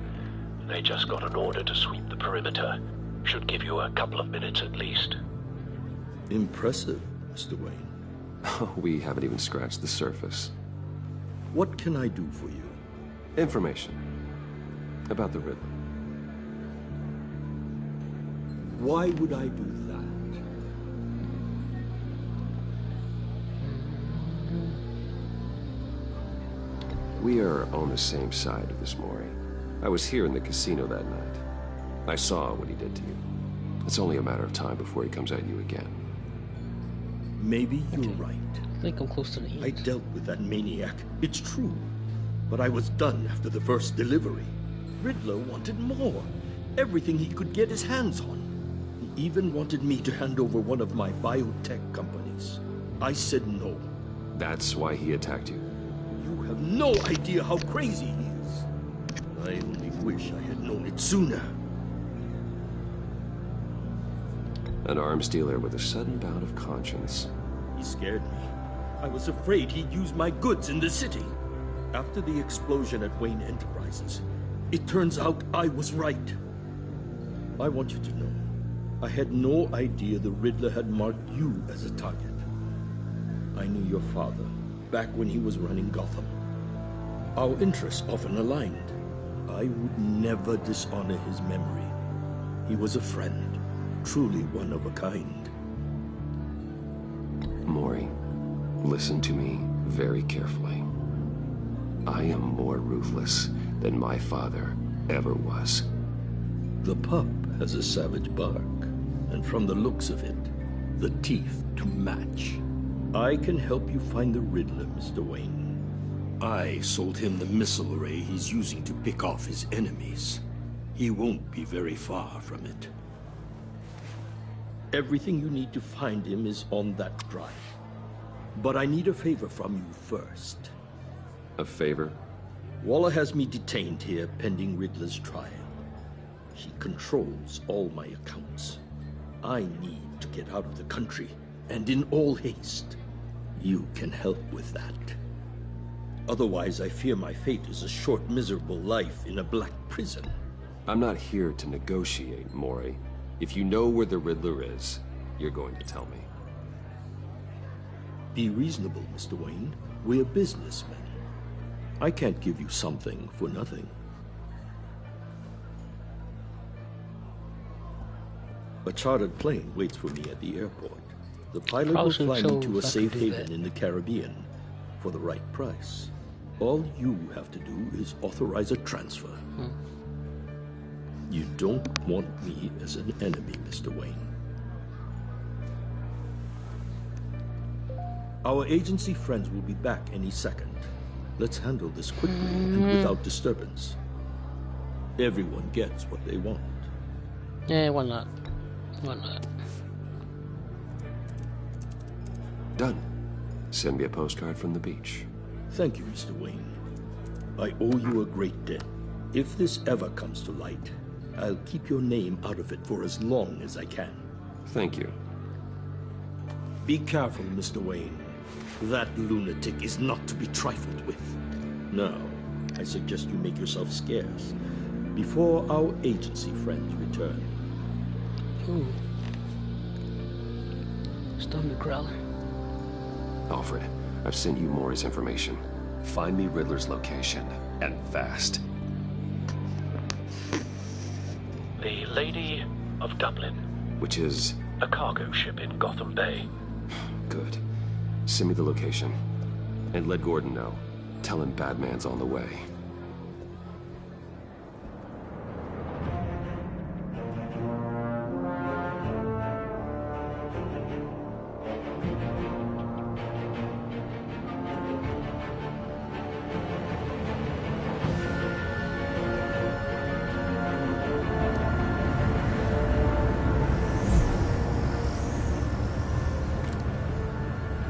They just got an order to sweep the perimeter. Should give you a couple of minutes at least. Impressive, Mr. Wayne. We haven't even scratched the surface. What can I do for you? Information. About the Riddler. Why would I do that? We are on the same side of this, Mori. I was here in the casino that night. I saw what he did to you. It's only a matter of time before he comes at you again. Maybe you're right. I think I'm close to the end. I dealt with that maniac. It's true. But I was done after the first delivery. Riddler wanted more. Everything he could get his hands on. He even wanted me to hand over one of my biotech companies. I said no. That's why he attacked you? You have no idea how crazy he is. I only wish I had known it sooner. An arms dealer with a sudden bout of conscience. He scared me. I was afraid he'd use my goods in the city. After the explosion at Wayne Enterprises, it turns out I was right. I want you to know, I had no idea the Riddler had marked you as a target. I knew your father back when he was running Gotham. Our interests often aligned. I would never dishonor his memory. He was a friend, truly one of a kind. Mori, listen to me very carefully. I am more ruthless than my father ever was. The pup has a savage bark, and from the looks of it, the teeth to match. I can help you find the Riddler, Mr. Wayne. I sold him the missile array he's using to pick off his enemies. He won't be very far from it. Everything you need to find him is on that drive. But I need a favor from you first. A favor? Waller has me detained here pending Riddler's trial. She controls all my accounts. I need to get out of the country, and in all haste. You can help with that. Otherwise, I fear my fate is a short, miserable life in a black prison. I'm not here to negotiate, Mori. If you know where the Riddler is, you're going to tell me. Be reasonable, Mr. Wayne. We're businessmen. I can't give you something for nothing. A chartered plane waits for me at the airport. The pilot will fly me to a safe haven in the Caribbean for the right price. All you have to do is authorize a transfer. You don't want me as an enemy, Mr. Wayne. Our agency friends will be back any second. Let's handle this quickly and without disturbance. Everyone gets what they want. Yeah, why not? Why not? Done. Send me a postcard from the beach. Thank you, Mr. Wayne. I owe you a great debt. If this ever comes to light, I'll keep your name out of it for as long as I can. Thank you. Be careful, Mr. Wayne. That lunatic is not to be trifled with. Now, I suggest you make yourself scarce before our agency friends return. Ooh. Storm the Growler. Alfred, I've sent you Mori's information. Find me Riddler's location, and fast. The Lady of Dublin. Which is? A cargo ship in Gotham Bay. Good. Send me the location. And let Gordon know. Tell him Batman's on the way.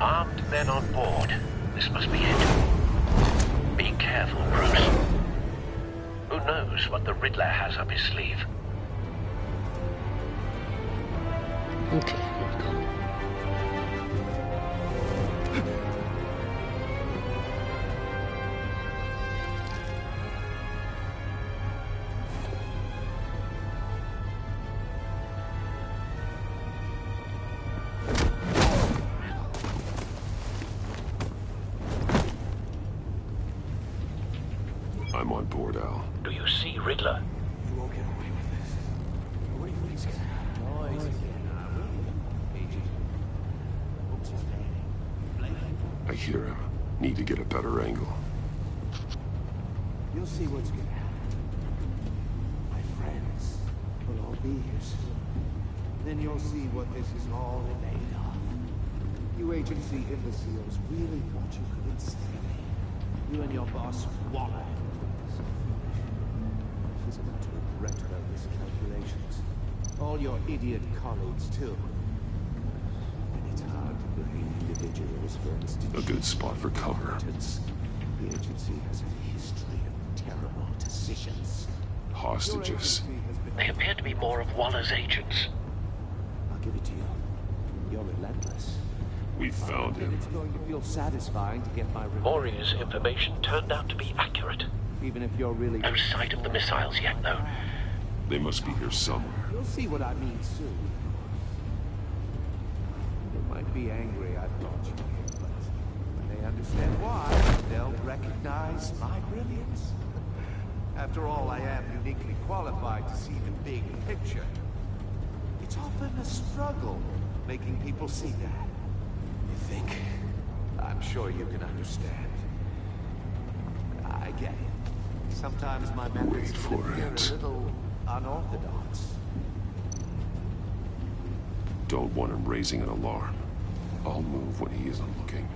Armed men on board. This must be it. Be careful, Bruce. Who knows what the Riddler has up his sleeve? Okay, here we go. I'm on board, Al. Do you see Riddler? You won't get away with this. What do you think's gonna happen? Noise. I hear him. Need to get a better angle. You'll see what's gonna happen. My friends will all be here soon. Then you'll see what this is all made of. You agency imbeciles really thought you could ensnare me. You and your boss, Waller. She's about to regret her miscalculations. All your idiot colleagues, too. And it's hard to blame individuals for instance. A good spot for cover. The agency has a history of terrible decisions. Hostages. They appear to be more of Waller's agents. I'll give it to you. You're relentless. We found him. It's going to feel satisfying to get my revenge. Mori's information turned out to be accurate. Even if you're really... No sight of the missiles yet, though. They must be here somewhere. You'll see what I mean soon. They might be angry I brought you here, but when they understand why, they'll recognize my brilliance. After all, I am uniquely qualified to see the big picture. It's often a struggle making people see that. You think? I'm sure you can understand. I get it. Sometimes my methods can appear a little unorthodox. Don't want him raising an alarm. I'll move when he isn't looking.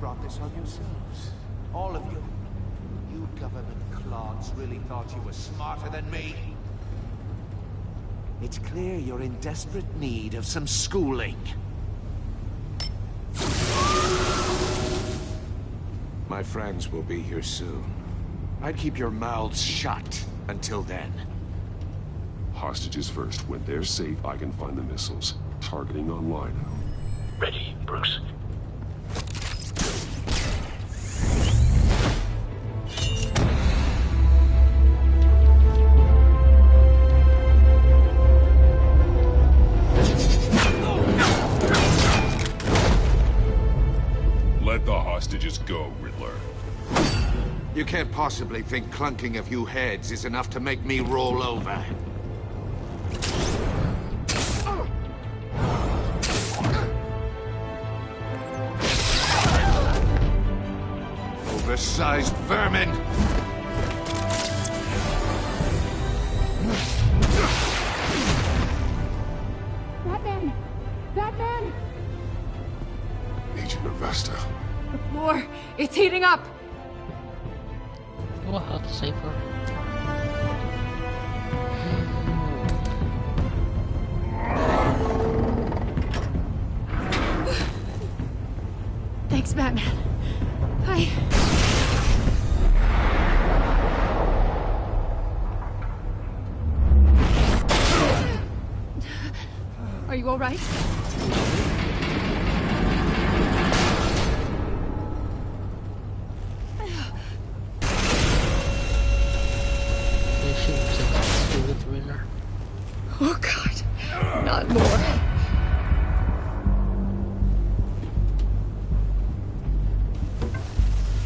brought this on yourselves. All of you. You government clods really thought you were smarter than me. It's clear you're in desperate need of some schooling. My friends will be here soon. I'd keep your mouths shut until then. Hostages first. When they're safe, I can find the missiles. Targeting online. Ready, Bruce. Let the hostages go, Riddler. You can't possibly think clunking a few heads is enough to make me roll over. Oversized vermin! Batman! Batman! Agent Avesta. The floor! It's heating up! Oh, how to save her. Thanks, Batman. Are you all right? Oh God, not more.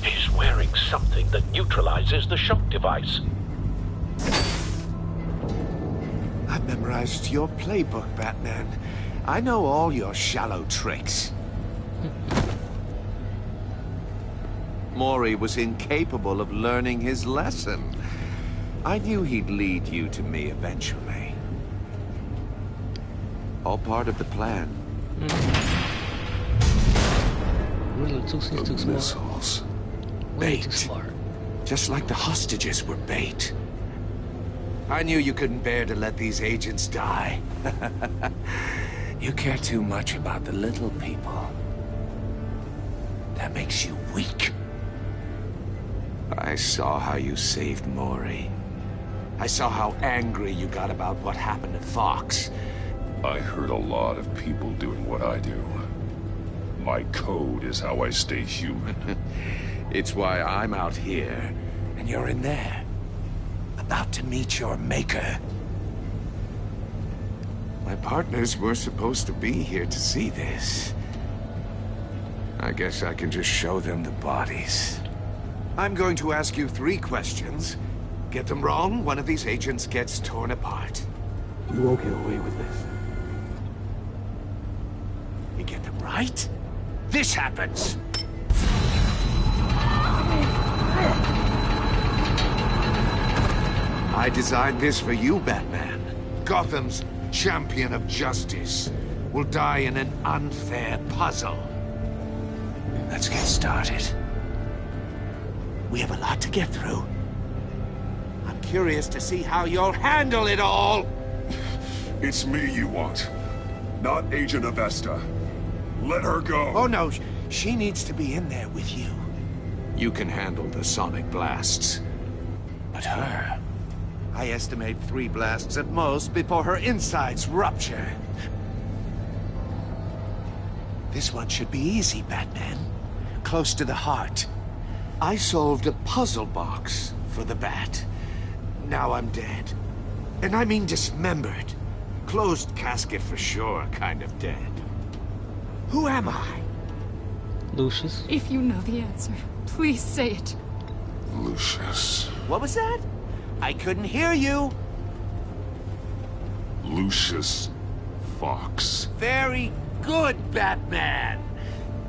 He's wearing something that neutralizes the shock device. I've memorized your playbook, Batman. I know all your shallow tricks. Mori was incapable of learning his lesson. I knew he'd lead you to me eventually. All part of the plan. Really, too smart. Missiles. Bait. Just like the hostages were bait. I knew you couldn't bear to let these agents die. You care too much about the little people. That makes you weak. I saw how you saved Mori. I saw how angry you got about what happened to Fox. I heard a lot of people doing what I do. My code is how I stay human. It's why I'm out here, and you're in there. About to meet your maker. My partners were supposed to be here to see this. I guess I can just show them the bodies. I'm going to ask you 3 questions. Get them wrong, one of these agents gets torn apart. You won't get away with this. You get them right, this happens! I designed this for you, Batman. Gotham's champion of justice will die in an unfair puzzle. Let's get started. We have a lot to get through. I'm curious to see how you'll handle it all! It's me you want, not Agent Avesta. Let her go! Oh no, she needs to be in there with you. You can handle the sonic blasts. But her... I estimate 3 blasts at most before her insides rupture. This one should be easy, Batman. Close to the heart. I solved a puzzle box for the Bat. Now I'm dead. And I mean dismembered. Closed casket for sure, kind of dead. Who am I? Lucius. If you know the answer, please say it. Lucius. What was that? I couldn't hear you. Lucius Fox. Very good, Batman.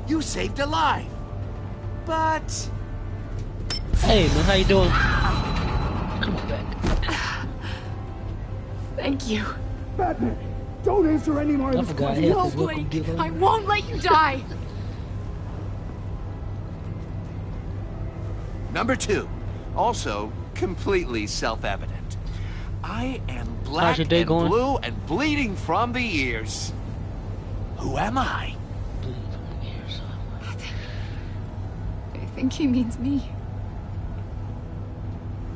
You saved a life. But... Hey, man, how you doing? Come on back. Thank you. Batman, don't answer any more of I his forgot questions. half No, his welcome Blake, giver. I won't let you die. Number 2, also completely self-evident. I am black and blue and bleeding from the ears. Who am I? I think he means me.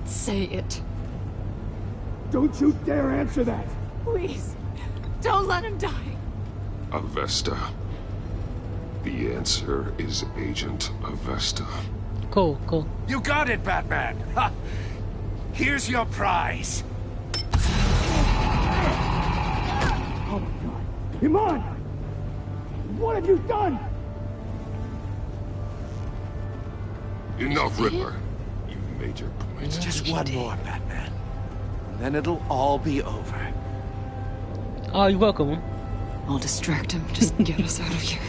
Say it. Don't you dare answer that! Please, don't let him die. Avesta. The answer is Agent Avesta. Cool, cool. You got it, Batman! Ha. Here's your prize. Oh my god. Iman! What have you done? Enough, Riddler. You made your point. Just one more, Batman. And then it'll all be over. Oh, you're welcome. I'll distract him. Just get us out of here.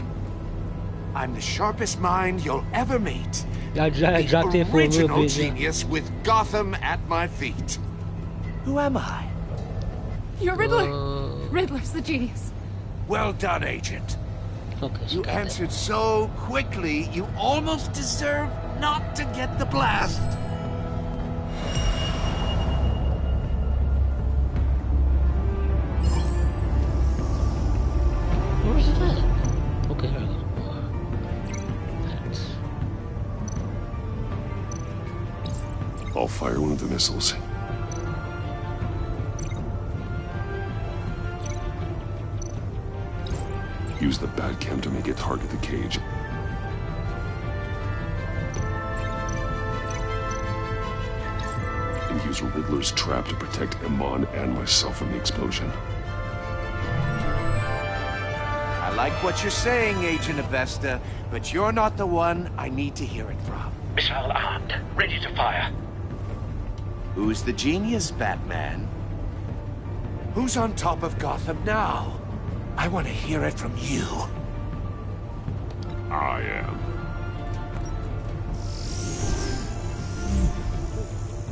I'm the sharpest mind you'll ever meet. I dropped in for a little Original bit. genius with Gotham at my feet. Who am I? You're Riddler. Riddler's the genius. Well done, Agent. Okay, you answered so quickly, you almost deserve not to get the blast. Where's it at? Okay, here I go. I'll fire one of the missiles. Use the Batcam to make it target the cage. And use Riddler's trap to protect Iman and myself from the explosion. I like what you're saying, Agent Avesta, but you're not the one I need to hear it from. Missile armed, ready to fire. Who's the genius, Batman? Who's on top of Gotham now? I want to hear it from you. I am.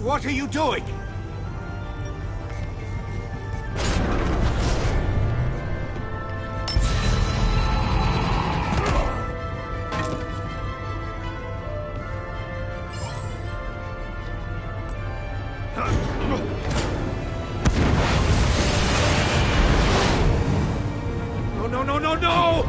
What are you doing? No!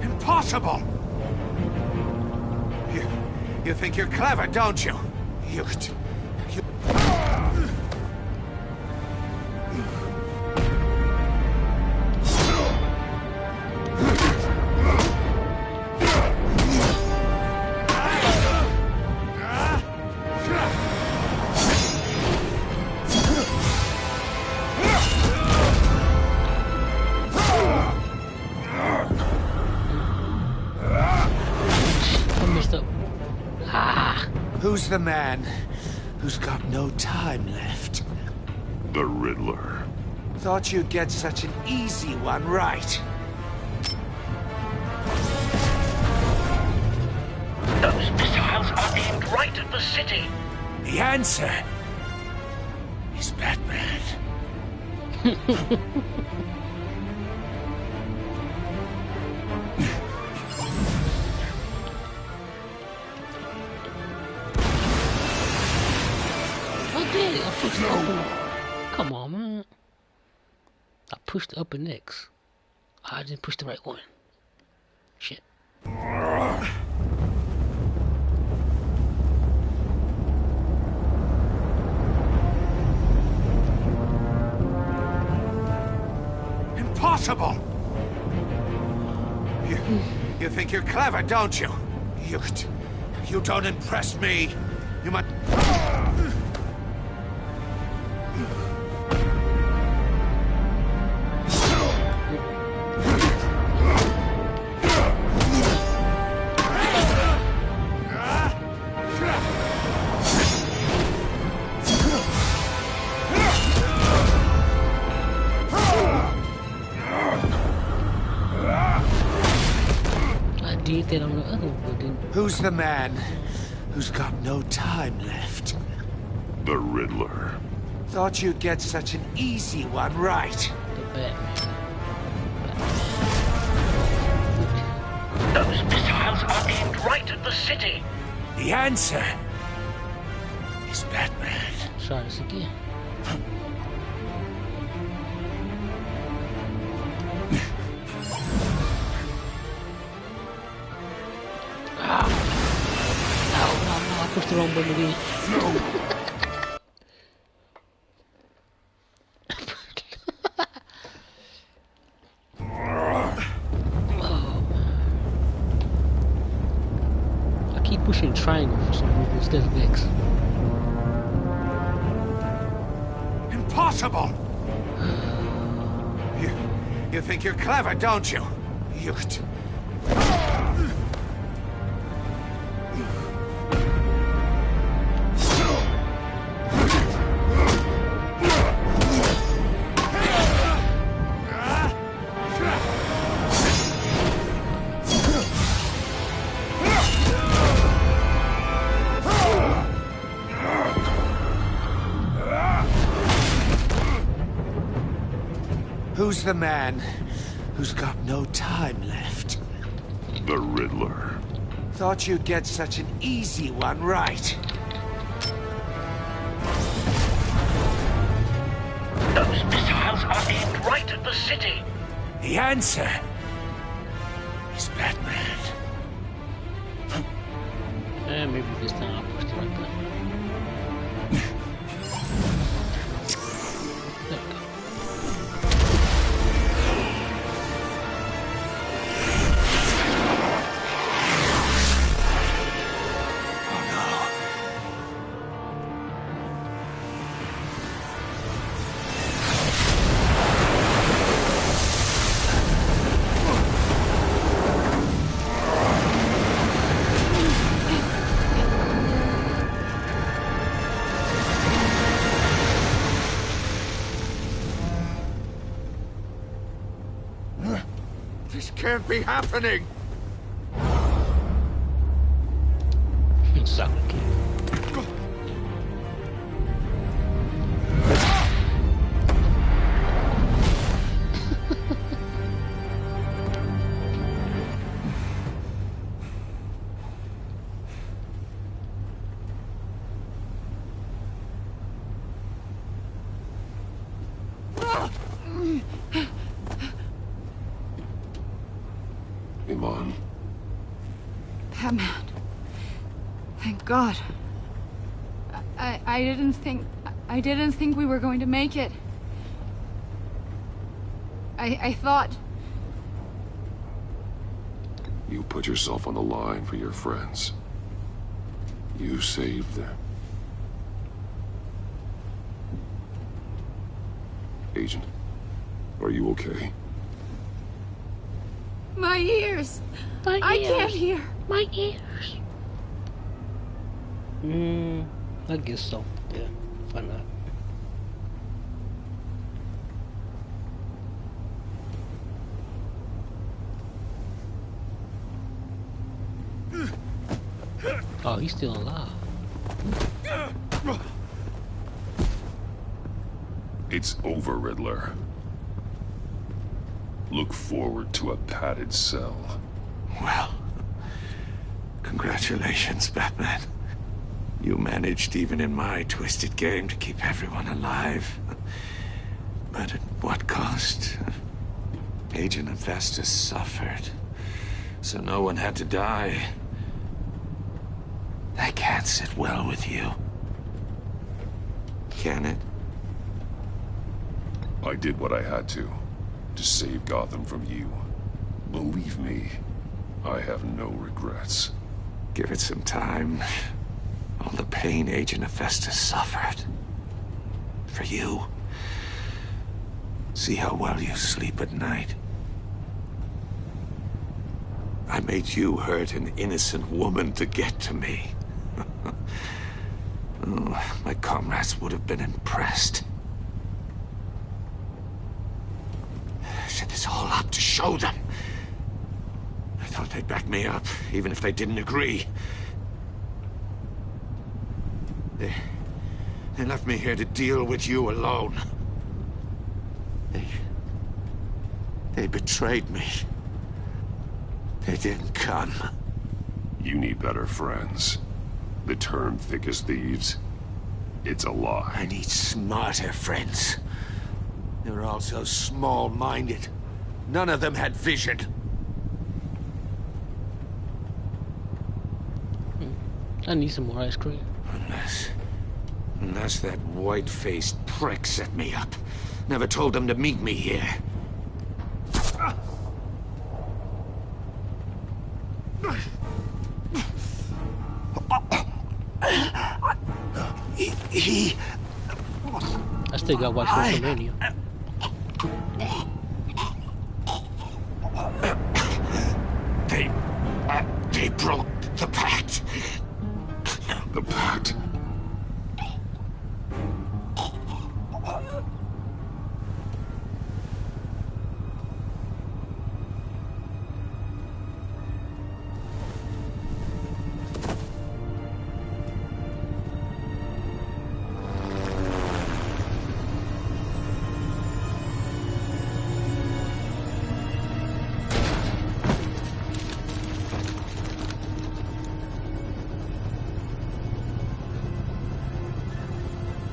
Impossible! You think you're clever, don't you? You... Who's the man who's got no time left? The Riddler. Thought you'd get such an easy one right. Those missiles are aimed right at the city. The answer is Batman. I pushed up. Come on, man. I pushed up and X. I didn't push the right one. Shit. Impossible! You think you're clever, don't you? You don't impress me. You might... did that on the other one, but then... Who's the man who's got no time left? The Riddler. Thought you'd get such an easy one right. The Batman. Those missiles are aimed right at the city. The answer is Batman. Try this again. No, I pushed the wrong button again. No. I keep pushing triangle for some reason instead of X. Impossible! You think you're clever, don't you? You... Who's the man who's got no time left? The Riddler. Thought you'd get such an easy one right. Those missiles are aimed right at the city. The answer is Batman. Maybe this time I'll push the right button. This can't be happening! Soccer kid. Iman. Batman. Thank God. I didn't think we were going to make it. I thought... You put yourself on the line for your friends. You saved them. Agent, are you okay? My ears! I can't hear! My ears! I guess so. Yeah, why not? Oh, he's still alive. It's over, Riddler. Look forward to a padded cell. Well, congratulations, Batman. You managed, even in my twisted game, to keep everyone alive. But at what cost? Agent Hephaestus suffered, so no one had to die. That can't sit well with you. Can it? I did what I had to save Gotham from you. Believe me, I have no regrets. Give it some time. All the pain Agent Hephaestus suffered. For you. See how well you sleep at night. I made you hurt an innocent woman to get to me. Oh, my comrades would have been impressed. Set this all up to show them. I thought They'd back me up, even if they didn't agree. They left me here to deal with you alone. They betrayed me. They didn't come. You need better friends. The term thick as thieves, it's a lie. I need smarter friends. They were all so small-minded. None of them had vision. I need some more ice cream. Unless that white-faced prick set me up. Never told them to meet me here. I still got to watch WrestleMania. They broke the pact. The pact?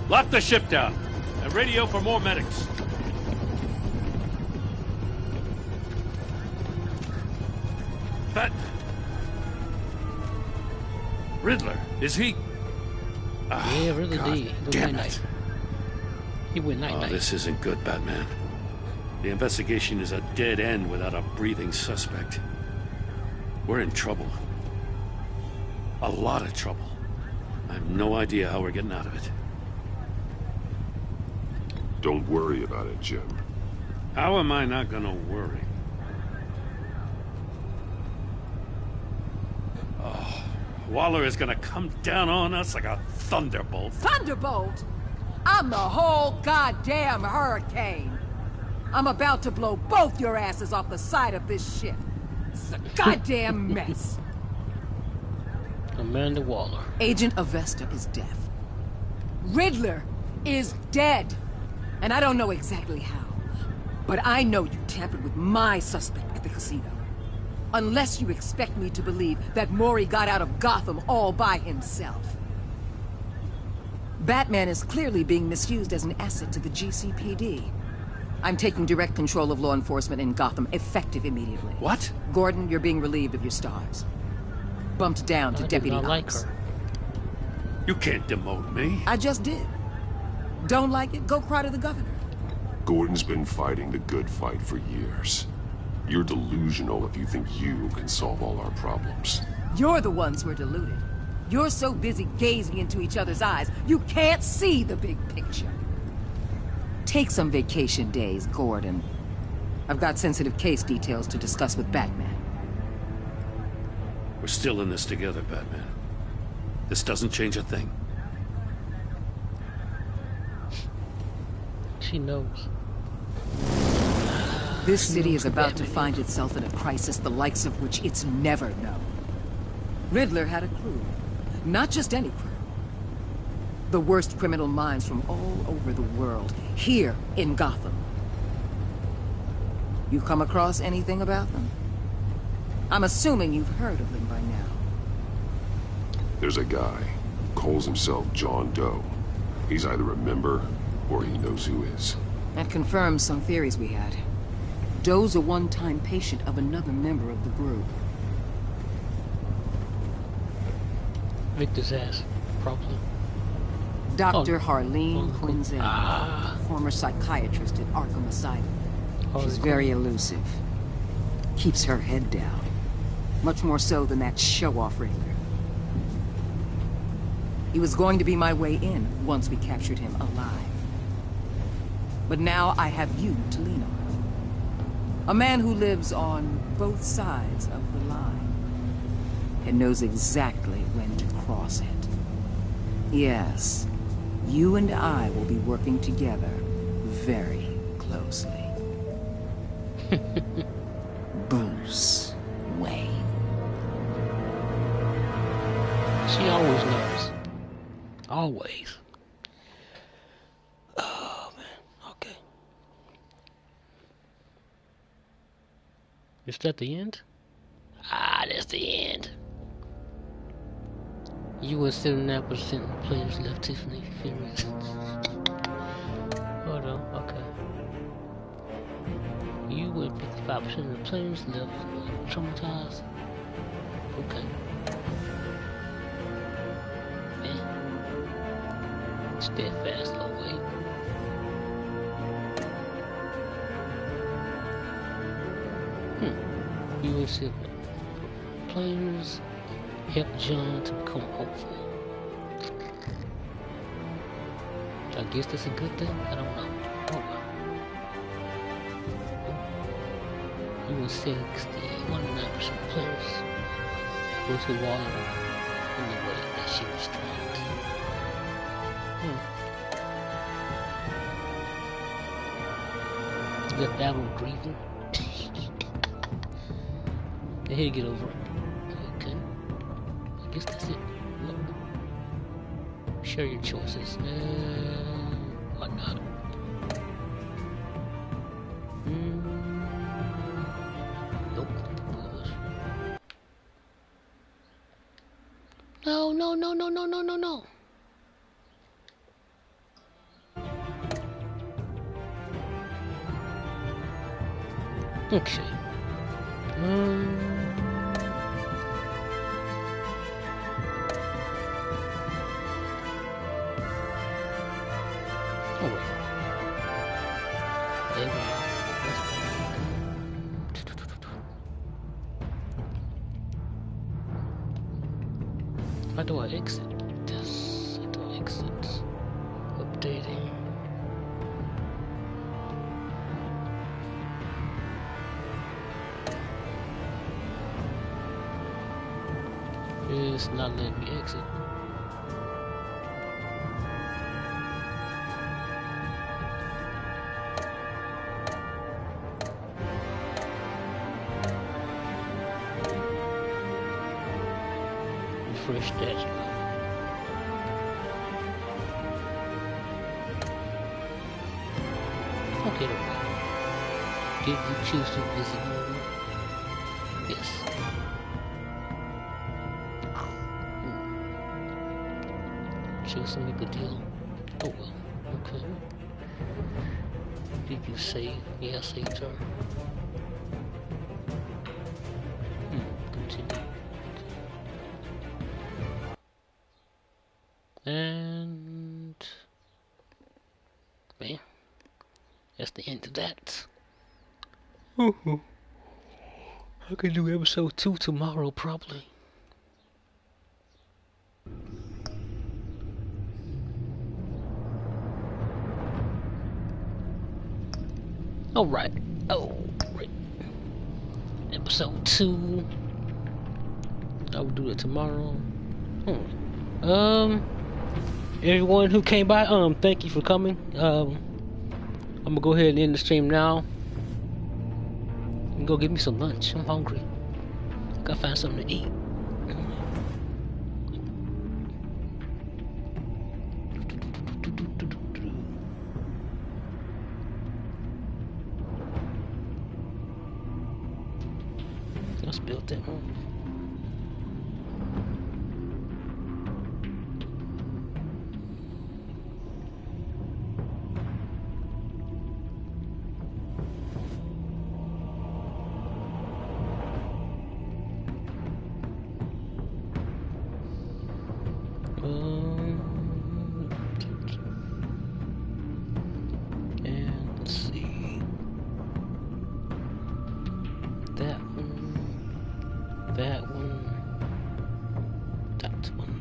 Lock the ship down and radio for more medics. But Riddler, is he? Yeah, Riddler did. Damn it. He went night-night. Oh, this isn't good, Batman. The investigation is a dead end without a breathing suspect. We're in trouble. A lot of trouble. I have no idea how we're getting out of it. Don't worry about it, Jim. How am I not gonna worry? Oh, Waller is gonna come down on us like a thunderbolt. Thunderbolt? I'm the whole goddamn hurricane. I'm about to blow both your asses off the side of this ship. It's a goddamn mess. Amanda Waller. Agent Avesta is dead. Riddler is dead. And I don't know exactly how. But I know you tampered with my suspect at the casino. Unless you expect me to believe that Mori got out of Gotham all by himself. Batman is clearly being misused as an asset to the GCPD. I'm taking direct control of law enforcement in Gotham, effective immediately. What? Gordon, you're being relieved of your stars. Bumped down to Deputy Ops. Like her. You can't demote me. I just did. Don't like it? Go cry to the governor. Gordon's been fighting the good fight for years. You're delusional if you think you can solve all our problems. You're the ones who are deluded. You're so busy gazing into each other's eyes, you can't see the big picture. Take some vacation days, Gordon. I've got sensitive case details to discuss with Batman. We're still in this together, Batman. This doesn't change a thing. She knows. This city is about to find itself in a crisis the likes of which it's never known. Riddler had a crew. Not just any crew. The worst criminal minds from all over the world, here in Gotham. You come across anything about them? I'm assuming you've heard of them by now. There's a guy, calls himself John Doe. He's either a member, or he knows who is. That confirms some theories we had. Doe's a one-time patient of another member of the group. Victor's ass, probably. Dr. Harleen Quinzel, former psychiatrist at Arkham Asylum. She's very elusive. Keeps her head down. Much more so than that show-off Riddler. He was going to be my way in once we captured him alive. But now I have you to lean on. A man who lives on both sides of the line and knows exactly when to cross it. Yes, you and I will be working together very closely. Bruce Wayne. always. Oh man, okay. Is that the end? Ah, that's the end. You were 79% of players left, Tiffany. Furious. Hold on, okay. You were 55% of the players left traumatized. Okay. Man. Steadfast, oh wait. You were 7 players helped John to become hopeful. I guess that's a good thing? I don't know. Oh well. You were 60, 109% of players was the water in the way that she was trapped. Left Alan grieving. They had to get over it. Okay. I guess that's it. Look. Share your choices. Whatnot. Nope. No, no, no, no, no, no, no, no. Okay. How do I exit this? How do I exit? Updating. It's not letting me exit. Refresh that. Okay, did you choose to visit mode? Yes. Choose to make a deal. Oh well, okay. Did you save? Yeah, I saved her. Continue. And man, that's the end of that. I can do episode 2 tomorrow probably. Alright. Oh, right. Episode 2. I will do it tomorrow. Everyone who came by, thank you for coming. I'm gonna go ahead and end the stream now. And go get me some lunch. I'm hungry. Gotta find something to eat. Let's build that one. And let's see. That one. That one. That one.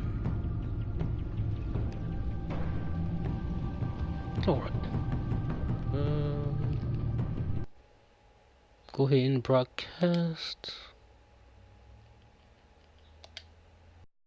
Alright. Go ahead and broadcast.